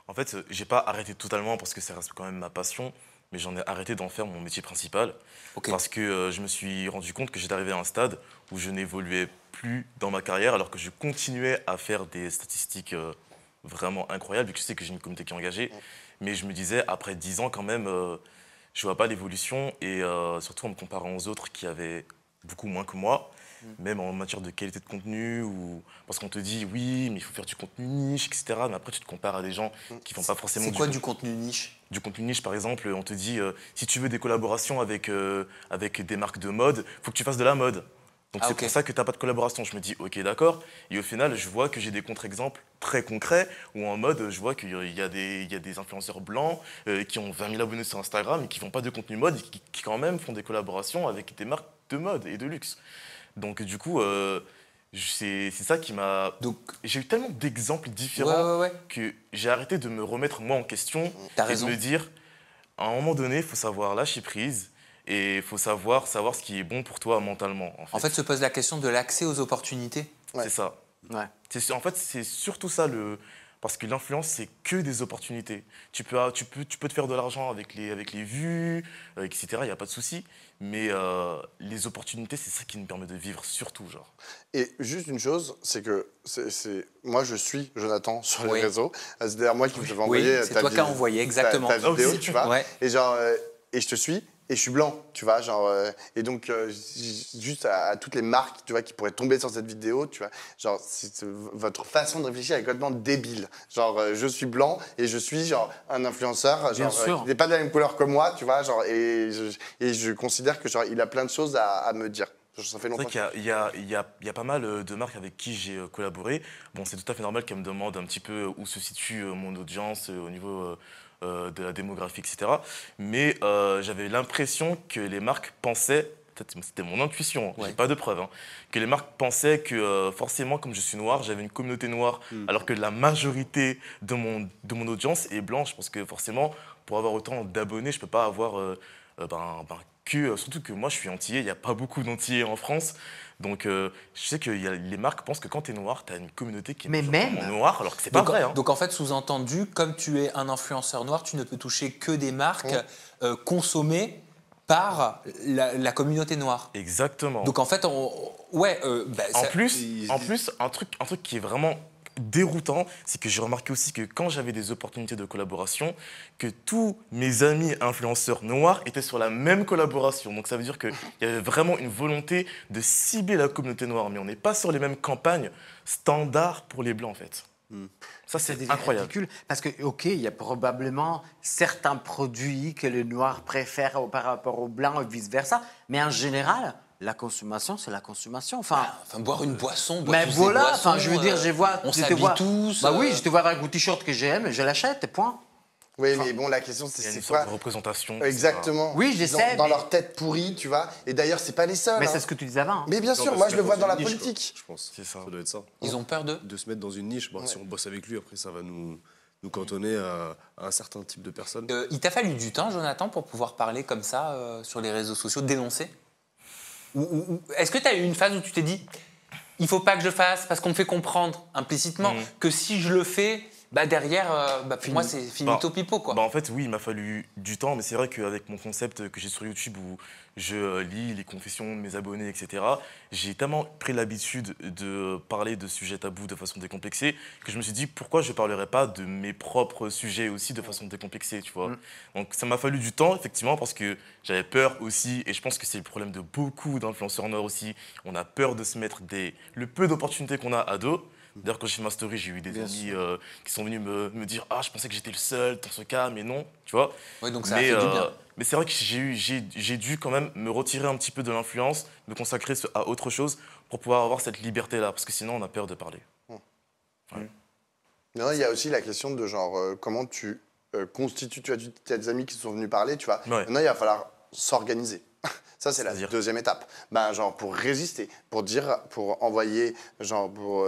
En fait, j'ai pas arrêté totalement parce que ça reste quand même ma passion, mais j'en ai arrêté d'en faire mon métier principal. Okay. Parce que je me suis rendu compte que j'étais arrivé à un stade où je n'évoluais plus dans ma carrière alors que je continuais à faire des statistiques vraiment incroyables, vu que je sais que j'ai une communauté qui est engagée. Mais je me disais, après 10 ans quand même, je vois pas l'évolution et surtout en me comparant aux autres qui avaient beaucoup moins que moi. Même en matière de qualité de contenu, parce qu'on te dit oui, mais il faut faire du contenu niche, etc. Mais après, tu te compares à des gens qui ne font pas forcément du contenu niche? Du contenu niche, par exemple, on te dit si tu veux des collaborations avec des marques de mode, il faut que tu fasses de la mode. Donc c'est pour ça que tu n'as pas de collaboration. Je me dis ok, d'accord. Et au final, je vois que j'ai des contre-exemples très concrets où en mode, je vois qu'il y a des influenceurs blancs qui ont 20 000 abonnés sur Instagram et qui ne font pas de contenu mode et qui quand même font des collaborations avec des marques de mode et de luxe. Donc du coup, c'est ça qui m'a... Donc, j'ai eu tellement d'exemples différents ouais. que j'ai arrêté de me remettre moi en question T'as et raison. de me dire, à un moment donné, il faut savoir lâcher prise et il faut savoir ce qui est bon pour toi mentalement. En fait, se pose la question de l'accès aux opportunités. C'est ça. Ouais. En fait, c'est surtout ça parce que l'influence, c'est que des opportunités. Tu peux te faire de l'argent avec les vues, etc. Il n'y a pas de souci. Mais les opportunités, c'est ça qui nous permet de vivre, surtout, genre. Et juste une chose, c'est que moi, je suis Jonathan sur les réseaux. C'est d'ailleurs moi qui vous avais envoyé c'est toi qui as envoyé, exactement. ta vidéo, Aussi. tu vois. Ouais. Et genre, et je te suis. Et je suis blanc, tu vois, genre, et donc juste à toutes les marques, tu vois, qui pourraient tomber sur cette vidéo, tu vois, genre, votre façon de réfléchir est complètement débile. Genre, je suis blanc et je suis genre un influenceur, genre, qui n'est pas de la même couleur que moi, tu vois, genre, et je considère que genre, il a plein de choses à me dire. Ça fait longtemps. C'est vrai qu'il y a pas mal de marques avec qui j'ai collaboré. Bon, c'est tout à fait normal qu'elles me demandent un petit peu où se situe mon audience au niveau de la démographie, etc. Mais j'avais l'impression que les marques pensaient, peut-être c'était mon intuition, j'ai pas de preuves, hein, que les marques pensaient que forcément, comme je suis noir, j'avais une communauté noire, alors que la majorité de mon audience est blanche. Parce que forcément, pour avoir autant d'abonnés, je peux pas avoir surtout que moi je suis antillais, il n'y a pas beaucoup d'antillais en France. Donc je sais que les marques pensent que quand tu es noir, tu as une communauté qui est noire, alors que c'est pas vrai. Hein. Donc en fait, sous-entendu, comme tu es un influenceur noir, tu ne peux toucher que des marques consommées par la communauté noire. Exactement. Donc en fait, en plus, un truc qui est vraiment déroutant, c'est que j'ai remarqué aussi que quand j'avais des opportunités de collaboration, que tous mes amis influenceurs noirs étaient sur la même collaboration. Donc ça veut dire qu'il y avait vraiment une volonté de cibler la communauté noire, mais on n'est pas sur les mêmes campagnes standards pour les blancs en fait. Ça c'est incroyable. Ridicule parce que ok, il y a probablement certains produits que les noirs préfèrent par rapport aux blancs et vice versa, mais en général. La consommation, c'est la consommation. Enfin, boire une boisson, mais voilà, enfin, je veux dire, on s'habille tous. Bah oui, je te vois avec mon t-shirt que j'aime, je l'achète, et point. Oui, mais bon, la question, c'est quoi ? Il y a une sorte de représentation. Exactement. Oui, j'essaie. Dans leur tête pourrie, tu vois. Et d'ailleurs, c'est pas les seuls. Mais c'est ce que tu disais avant. Mais bien sûr, moi, je le vois dans la politique. Je pense. C'est ça. Ça doit être ça. Ils ont peur de se mettre dans une niche. Si on bosse avec lui, après, ça va nous cantonner à un certain type de personnes. Il t'a fallu du temps, Jonathan, pour pouvoir parler comme ça sur les réseaux sociaux, dénoncer ? Est-ce que tu as eu une phase où tu t'es dit il ne faut pas que je fasse parce qu'on me fait comprendre implicitement que si je le fais, derrière, pour moi, c'est finito pipo, quoi. En fait, oui, il m'a fallu du temps, mais c'est vrai qu'avec mon concept que j'ai sur YouTube où je lis les confessions de mes abonnés, etc., j'ai tellement pris l'habitude de parler de sujets tabous de façon décomplexée que je me suis dit pourquoi je ne parlerais pas de mes propres sujets aussi de façon décomplexée, tu vois. Donc ça m'a fallu du temps, effectivement, parce que j'avais peur aussi, et je pense que c'est le problème de beaucoup d'influenceurs noirs aussi, on a peur de se mettre le peu d'opportunités qu'on a à dos. D'ailleurs, quand j'ai fait ma story, j'ai eu des amis qui sont venus me dire « Ah, je pensais que j'étais le seul dans ce cas, mais non. » Tu vois. Ouais, donc ça a fait du bien. Mais c'est vrai que j'ai dû quand même me retirer un petit peu de l'influence, me consacrer à autre chose pour pouvoir avoir cette liberté-là, parce que sinon, on a peur de parler. Ouais. Non, il y a aussi la question de genre, comment tu constitues, tu as des amis qui sont venus parler, tu vois. Ouais. Maintenant, il va falloir s'organiser. Ça, c'est la deuxième étape. Genre, pour résister, pour envoyer, genre, pour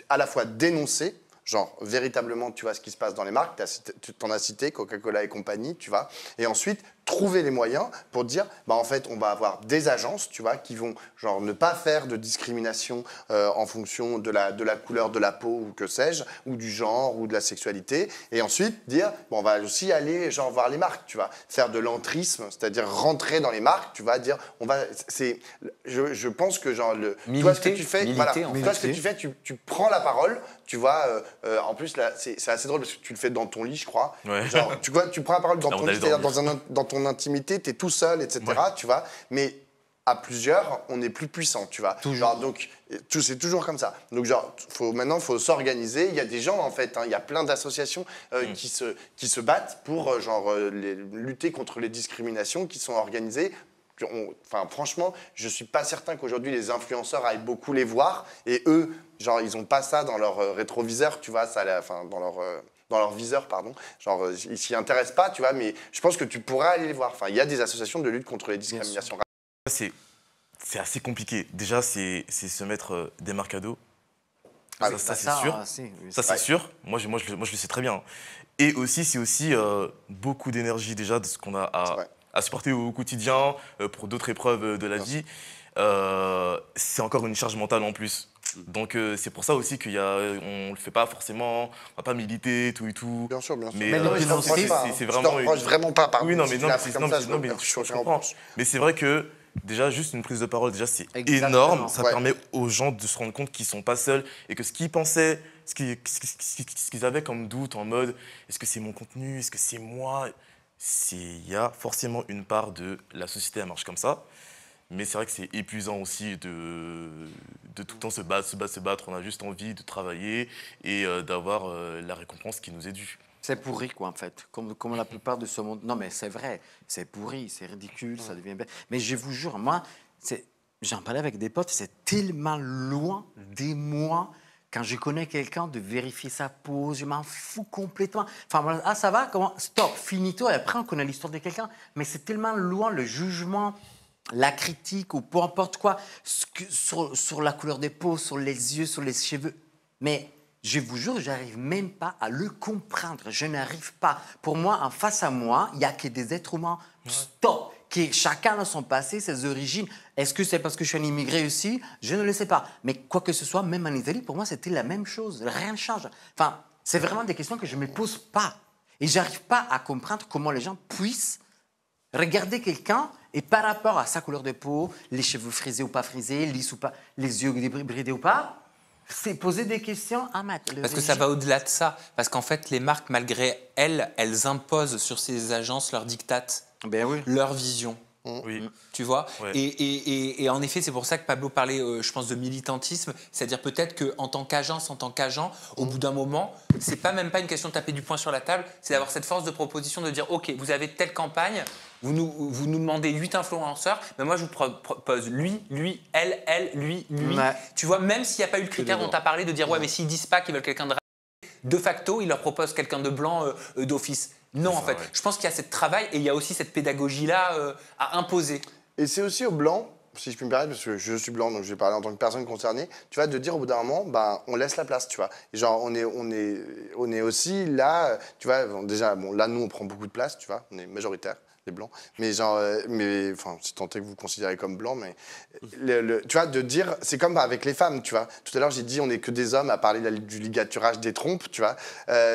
à la fois dénoncer, genre, véritablement, tu vois ce qui se passe dans les marques, tu t'en as cité, Coca-Cola et compagnie, tu vois, et ensuite, trouver les moyens pour dire, en fait, on va avoir des agences, tu vois, qui vont, genre, ne pas faire de discrimination en fonction de la couleur de la peau, ou que sais-je, ou du genre, ou de la sexualité, et ensuite, dire, on va aussi aller, genre, voir les marques, tu vois, faire de l'entrisme, c'est-à-dire rentrer dans les marques, tu vas dire, je pense que, genre, toi, ce que tu fais, tu prends la parole, tu vois, en plus, là, c'est assez drôle, parce que tu le fais dans ton lit, je crois, genre, tu prends la parole dans ton lit, c'est-à-dire dans ton intimité, tu es tout seul, etc., tu vois, mais à plusieurs, on est plus puissant, tu vois. Genre, donc, c'est toujours comme ça. Donc, genre, maintenant, il faut s'organiser. Il y a des gens, en fait, il y a plein d'associations qui se battent pour, lutter contre les discriminations, qui sont organisées. Franchement, je suis pas certain qu'aujourd'hui, les influenceurs aillent beaucoup les voir. Et eux, genre, ils ont pas ça dans leur rétroviseur, tu vois, dans leur viseur, pardon. Genre, ils s'y intéressent pas, tu vois, mais je pense que tu pourras aller les voir. Il y a des associations de lutte contre les discriminations. c'est assez compliqué. Déjà, c'est se mettre des marques à dos. Ça, c'est sûr. Ça, c'est sûr. Moi, je le sais très bien. Et aussi, c'est aussi beaucoup d'énergie déjà de ce qu'on a à supporter au quotidien pour d'autres épreuves de la vie. C'est encore une charge mentale en plus. Donc c'est pour ça aussi qu'on ne le fait pas forcément, on va pas militer, tout et tout. Bien sûr, bien sûr. Mais c'est vraiment... Je ne vraiment pas, pardon. Oui, non, mais je comprends. Mais c'est vrai que déjà, juste une prise de parole, déjà, c'est énorme. Ça permet aux gens de se rendre compte qu'ils ne sont pas seuls et que ce qu'ils pensaient, ce qu'ils avaient comme doute en mode est-ce que c'est mon contenu, est-ce que c'est moi, il y a forcément une part de la société, elle marche comme ça. Mais c'est vrai que c'est épuisant aussi de tout le temps se battre. On a juste envie de travailler et d'avoir la récompense qui nous est due. C'est pourri, quoi, en fait. Comme la plupart de ce monde. Non, mais c'est vrai. C'est pourri, c'est ridicule, ça devient bien. Mais je vous jure, moi, j'en parlais avec des potes, c'est tellement loin des moi. Quand je connais quelqu'un, de vérifier sa pose, je m'en fous complètement. Enfin, ça va, comment? Stop, finito. Et après, on connaît l'histoire de quelqu'un. Mais c'est tellement loin le jugement, la critique ou peu importe quoi, sur la couleur des peaux, sur les yeux, sur les cheveux. Mais je vous jure, je n'arrive même pas à le comprendre. Je n'arrive pas. Pour moi, en face à moi, il n'y a que des êtres humains. Stop. Qui chacun a son passé, ses origines. Est-ce que c'est parce que je suis un immigré aussi? Je ne le sais pas. Mais quoi que ce soit, même en Italie, pour moi, c'était la même chose. Rien ne change. Enfin, c'est vraiment des questions que je ne me pose pas. Et je n'arrive pas à comprendre comment les gens puissent regarder quelqu'un et par rapport à sa couleur de peau, les cheveux frisés ou pas frisés, lisses ou pas, les yeux bridés ou pas, c'est poser des questions à mettre. Parce que ça va au-delà de ça. Parce qu'en fait, les marques, malgré elles imposent sur ces agences leur diktat, leur vision. Oui. Tu vois, et en effet, c'est pour ça que Pablo parlait, je pense, de militantisme. C'est-à-dire peut-être qu'en tant qu'agence, en tant qu'agent, au bout d'un moment, c'est pas même pas une question de taper du poing sur la table, c'est d'avoir cette force de proposition de dire, OK, vous avez telle campagne, vous nous demandez 8 influenceurs, mais moi je vous propose lui, elle, lui. Ouais. Tu vois, même s'il n'y a pas eu le critère dont tu as parlé, de dire, ouais, mais s'ils disent pas qu'ils veulent quelqu'un de de facto, ils leur proposent quelqu'un de blanc d'office. Non, en fait. Ouais. Je pense qu'il y a ce travail et il y a aussi cette pédagogie-là à imposer. Et c'est aussi aux blancs, si je puis me permettre, parce que je suis blanc, donc je vais parler en tant que personne concernée, tu vois, de dire au bout d'un moment, ben, on laisse la place, tu vois. Et genre, on est aussi là, tu vois, bon, déjà, bon, là, nous, on prend beaucoup de place, tu vois, on est majoritaire, les blancs. Mais genre, enfin, c'est tenté que vous considérez comme blanc, mais tu vois, de dire, c'est comme avec les femmes, tu vois. Tout à l'heure, j'ai dit, on n'est que des hommes à parler du ligaturage des trompes, tu vois.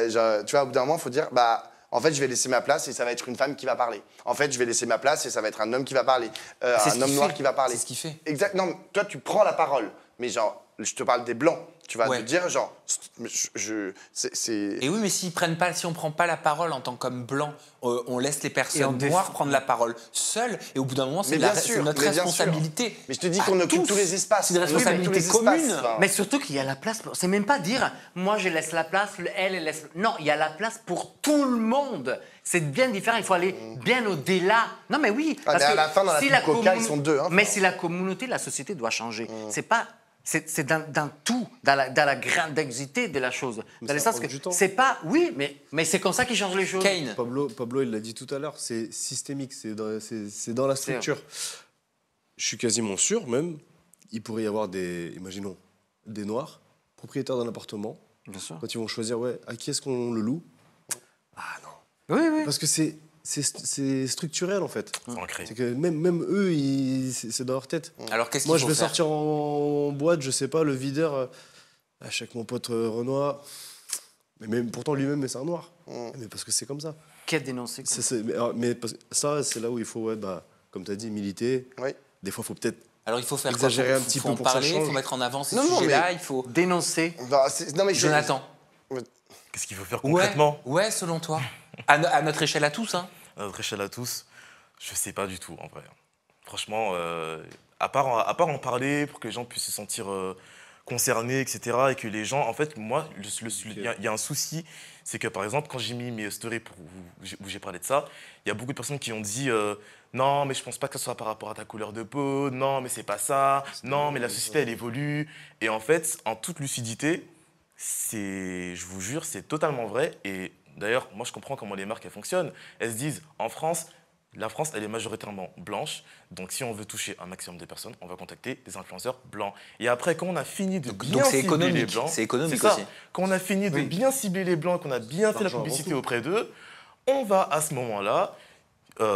Genre, tu vois, au bout d'un moment, il faut dire, bah, en fait, je vais laisser ma place et ça va être une femme qui va parler. En fait, je vais laisser ma place et ça va être un homme qui va parler. Un homme noir qui va parler. C'est ce qu'il fait. Exact. Non, toi, tu prends la parole. Mais genre, je te parle des blancs. Tu vas te dire, genre, Et oui, mais si on prend pas la parole en tant qu'homme blanc, on laisse les personnes noires prendre la parole seules. Et au bout d'un moment, c'est notre responsabilité. Mais je te dis qu'on occupe tous les espaces. C'est une responsabilité commune. Mais surtout qu'il y a la place. C'est même pas dire, moi je laisse la place, elle laisse. Non, il y a la place pour tout le monde. C'est bien différent. Il faut aller bien au-delà. Non, mais oui. Parce que à la fin, dans la coca, ils sont deux. Hein, mais si la communauté, la société doit changer. C'est pas. C'est dans tout, dans la grandiosité de la chose. Dans le sens que c'est pas... Oui, mais c'est comme ça qu'ils changent les choses. Kane. Pablo, il l'a dit tout à l'heure, c'est systémique, c'est dans la structure. Je suis quasiment sûr, même, il pourrait y avoir imaginons, des Noirs, propriétaires d'un appartement. Bien sûr. Quand ils vont choisir, à qui est-ce qu'on le loue? Ah non. Oui. Parce que c'est structurel en fait. C'est que même eux, c'est dans leur tête. Alors qu'est-ce Moi, je vais sortir en boîte, je sais pas, le videur, avec mon pote Renoir. Mais même, pourtant lui-même, c'est un noir. Mais parce que c'est comme ça. Qui a dénoncé mais ça, c'est là où il faut, comme tu as dit, militer. Oui. Des fois, il faut peut-être. Alors il faut faire exagérer un petit peu pour parler, il faut mettre en avant ces sujets-là, il faut dénoncer. Non, mais Jonathan. Qu'est-ce qu'il faut faire concrètement? Ouais, selon toi. À notre échelle à tous, hein. À notre échelle à tous, je sais pas du tout, en vrai. Franchement, à part en parler pour que les gens puissent se sentir concernés, etc., et que les gens, en fait, moi, il y a un souci, c'est que, par exemple, quand j'ai mis mes stories où j'ai parlé de ça, il y a beaucoup de personnes qui ont dit non, mais je pense pas que ce soit par rapport à ta couleur de peau, non, mais c'est pas ça, non, mais la société, elle évolue. Et en fait, en toute lucidité, je vous jure, c'est totalement vrai. Et d'ailleurs, moi, je comprends comment les marques elles fonctionnent. Elles se disent, en France, La France, elle est majoritairement blanche. Donc, si on veut toucher un maximum de personnes, on va contacter des influenceurs blancs. Et après, quand on a fini de bien c'est cibler les économique. blancs... C'est économique ça. aussi. Quand on a fini de bien cibler les blancs, qu'on a bien fait la publicité auprès d'eux, on va à ce moment-là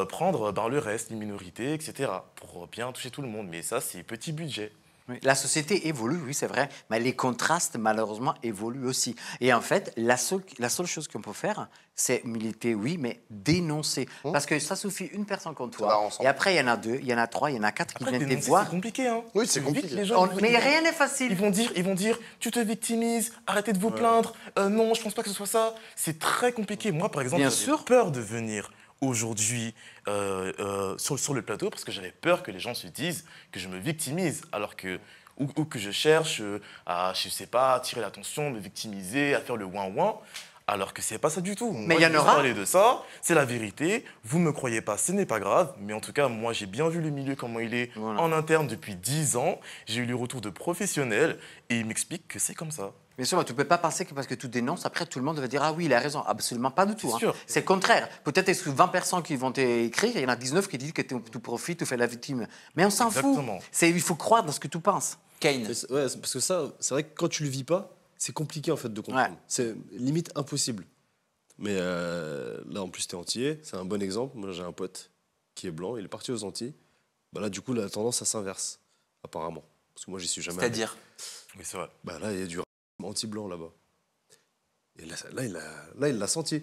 prendre le reste, les minorités, etc. pour bien toucher tout le monde. Mais ça, c'est petit budget. Oui, la société évolue, oui, c'est vrai, mais les contrastes, malheureusement, évoluent aussi. Et en fait, la seule chose qu'on peut faire, c'est militer, oui, mais dénoncer. Parce que ça suffit une personne comme toi, et après, il y en a 2, il y en a 3, il y en a 4 qui viennent te voir. C'est compliqué, hein. Oui, c'est compliqué. Les gens, mais rien n'est facile. Ils vont dire, tu te victimises, arrêtez de vous plaindre. Non, je pense pas que ce soit ça. C'est très compliqué. Moi, par exemple, j'ai peur de venir aujourd'hui sur le plateau parce que j'avais peur que les gens se disent que je me victimise alors que ou que je cherche à, je sais pas, attirer l'attention, me victimiser, à faire le ouin-ouin, alors que c'est pas ça du tout. Mais il y en aura. Parler de ça, c'est la vérité. Vous me croyez pas, ce n'est pas grave. Mais en tout cas, moi, j'ai bien vu le milieu comment il est en interne depuis 10 ans. J'ai eu le retour de professionnels et ils m'expliquent que c'est comme ça. Bien sûr, tu ne peux pas penser que parce que tu dénonces, après tout le monde va dire « Ah oui, il a raison ». Absolument pas du tout. C'est le contraire. Peut-être est-ce que 20 personnes qui vont t'écrire, il y en a 19 qui disent que tu profites, tu fais la victime. Mais on s'en fout. Il faut croire dans ce que tu penses. Kane. Ouais, parce que ça, c'est vrai que quand tu le vis pas, c'est compliqué en fait de comprendre. C'est limite impossible. Mais là, en plus, t'es antillais, c'est un bon exemple. Moi, j'ai un pote qui est blanc, il est parti aux Antilles. Bah là, du coup, la tendance, ça s'inverse, apparemment. Parce que moi, j'y suis jamais. C'est-à-dire ? Oui, c'est vrai. Bah là, il y a du anti-blanc là-bas. Et là, il l'a senti.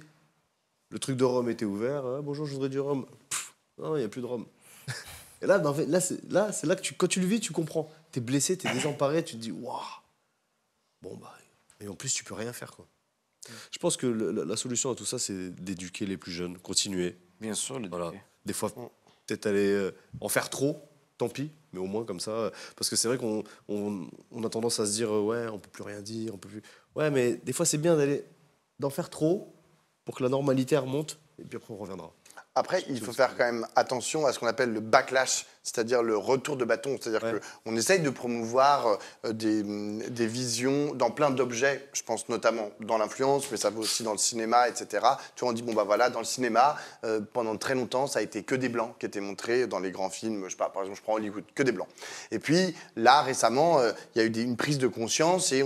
Le truc de rhum était ouvert. Ah, bonjour, je voudrais du rhum. Pff, non, il n'y a plus de rhum. Et là, ben, en fait, c'est là que quand tu le vis, tu comprends. T'es blessé, t'es désemparé, tu te dis waouh. Bon bah, et en plus, tu peux rien faire quoi. Je pense que la solution à tout ça, c'est d'éduquer les plus jeunes, continuer. Bien sûr, voilà. Des fois, peut-être aller en faire trop, tant pis, mais au moins comme ça. Parce que c'est vrai qu'on a tendance à se dire ouais, on peut plus rien dire, on peut plus. Ouais, mais des fois, c'est bien d'en faire trop pour que la normalité remonte, et puis après, on reviendra. Après, il faut faire quand même attention à ce qu'on appelle le backlash, c'est-à-dire le retour de bâton. C'est-à-dire qu'on essaye de promouvoir des visions dans plein d'objets. Je pense notamment dans l'influence, mais ça vaut aussi dans le cinéma, etc. Tu vois, on dit, bon, bah voilà, dans le cinéma, pendant très longtemps, ça a été que des blancs qui étaient montrés dans les grands films. Je sais pas, par exemple, je prends Hollywood, que des blancs. Et puis, là, récemment, il y a eu une prise de conscience et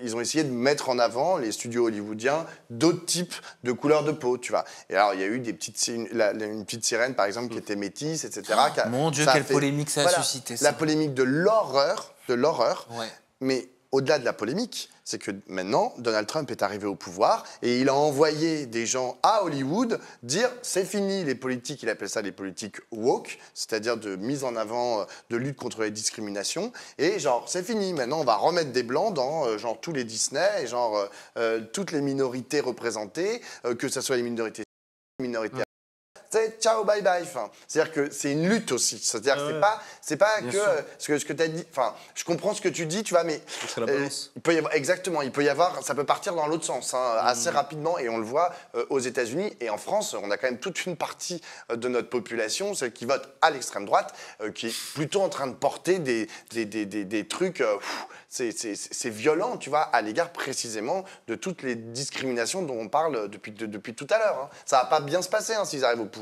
ils ont essayé de mettre en avant, les studios hollywoodiens, d'autres types de couleurs de peau, tu vois. Et alors, il y a eu une petite sirène, par exemple, qui était métisse, etc. Mon Dieu, quelle polémique ça a suscité. Ça. La polémique de l'horreur. Mais au-delà de la polémique, c'est que maintenant, Donald Trump est arrivé au pouvoir et il a envoyé des gens à Hollywood dire c'est fini les politiques, il appelle ça les politiques woke, c'est-à-dire de mise en avant, de lutte contre les discriminations. Et genre, c'est fini, maintenant on va remettre des blancs dans genre tous les Disney, et genre toutes les minorités représentées, que ce soit les minorités c'est ciao, bye bye. Enfin, c'est-à-dire que c'est une lutte aussi. C'est-à-dire que c'est pas que ce que tu as dit. Enfin, je comprends ce que tu dis, tu vois, mais il peut y avoir exactement. Il peut y avoir, ça peut partir dans l'autre sens assez rapidement, et on le voit aux États-Unis et en France. On a quand même toute une partie de notre population, celle qui vote à l'extrême droite, qui est plutôt en train de porter des trucs. C'est violent, tu vois, à l'égard précisément de toutes les discriminations dont on parle depuis tout à l'heure. Ça va pas bien se passer s'ils arrivent au pouvoir.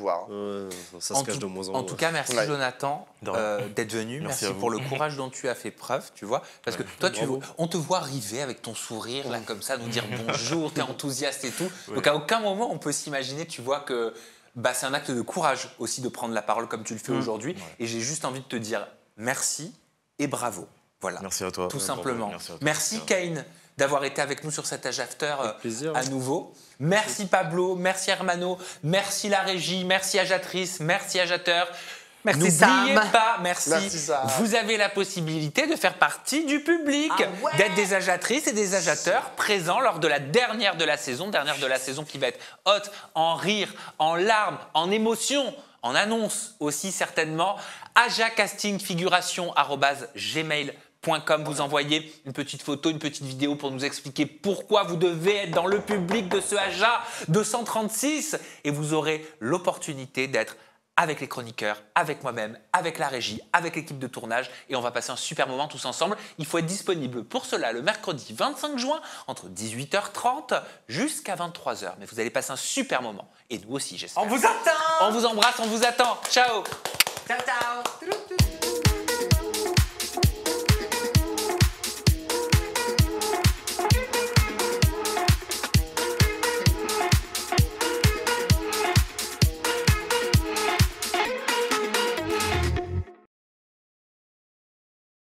Ça se cache de moins en moins. En tout cas, merci Jonathan d'être venu. Merci pour le courage dont tu as fait preuve, tu vois. Parce que toi, on te voit arriver avec ton sourire, là, comme ça, nous dire bonjour, t'es enthousiaste et tout. Donc à aucun moment, on peut s'imaginer, tu vois, que c'est un acte de courage aussi de prendre la parole comme tu le fais aujourd'hui. Et j'ai juste envie de te dire merci et bravo. Voilà. Merci à toi. Tout simplement. Merci Kane d'avoir été avec nous sur cet Age After à nouveau. Merci Pablo, merci Hermano, merci la régie, merci Ajatrice, merci Ajateur. Merci Sam. N'oubliez pas, merci vous avez la possibilité de faire partie du public, d'être des ajatrices et des ajateurs présents lors de la dernière de la saison qui va être haute en rire, en larmes, en émotions, en annonces aussi certainement. ajacastingfiguration@gmail.com. Vous envoyez une petite photo, une petite vidéo pour nous expliquer pourquoi vous devez être dans le public de ce AJA 236 et vous aurez l'opportunité d'être avec les chroniqueurs, avec moi-même, avec la régie, avec l'équipe de tournage et on va passer un super moment tous ensemble. Il faut être disponible pour cela le mercredi 25 juin entre 18h30 jusqu'à 23h. Mais vous allez passer un super moment et nous aussi j'espère. On vous attend. On vous embrasse, on vous attend. Ciao. Ciao, ciao.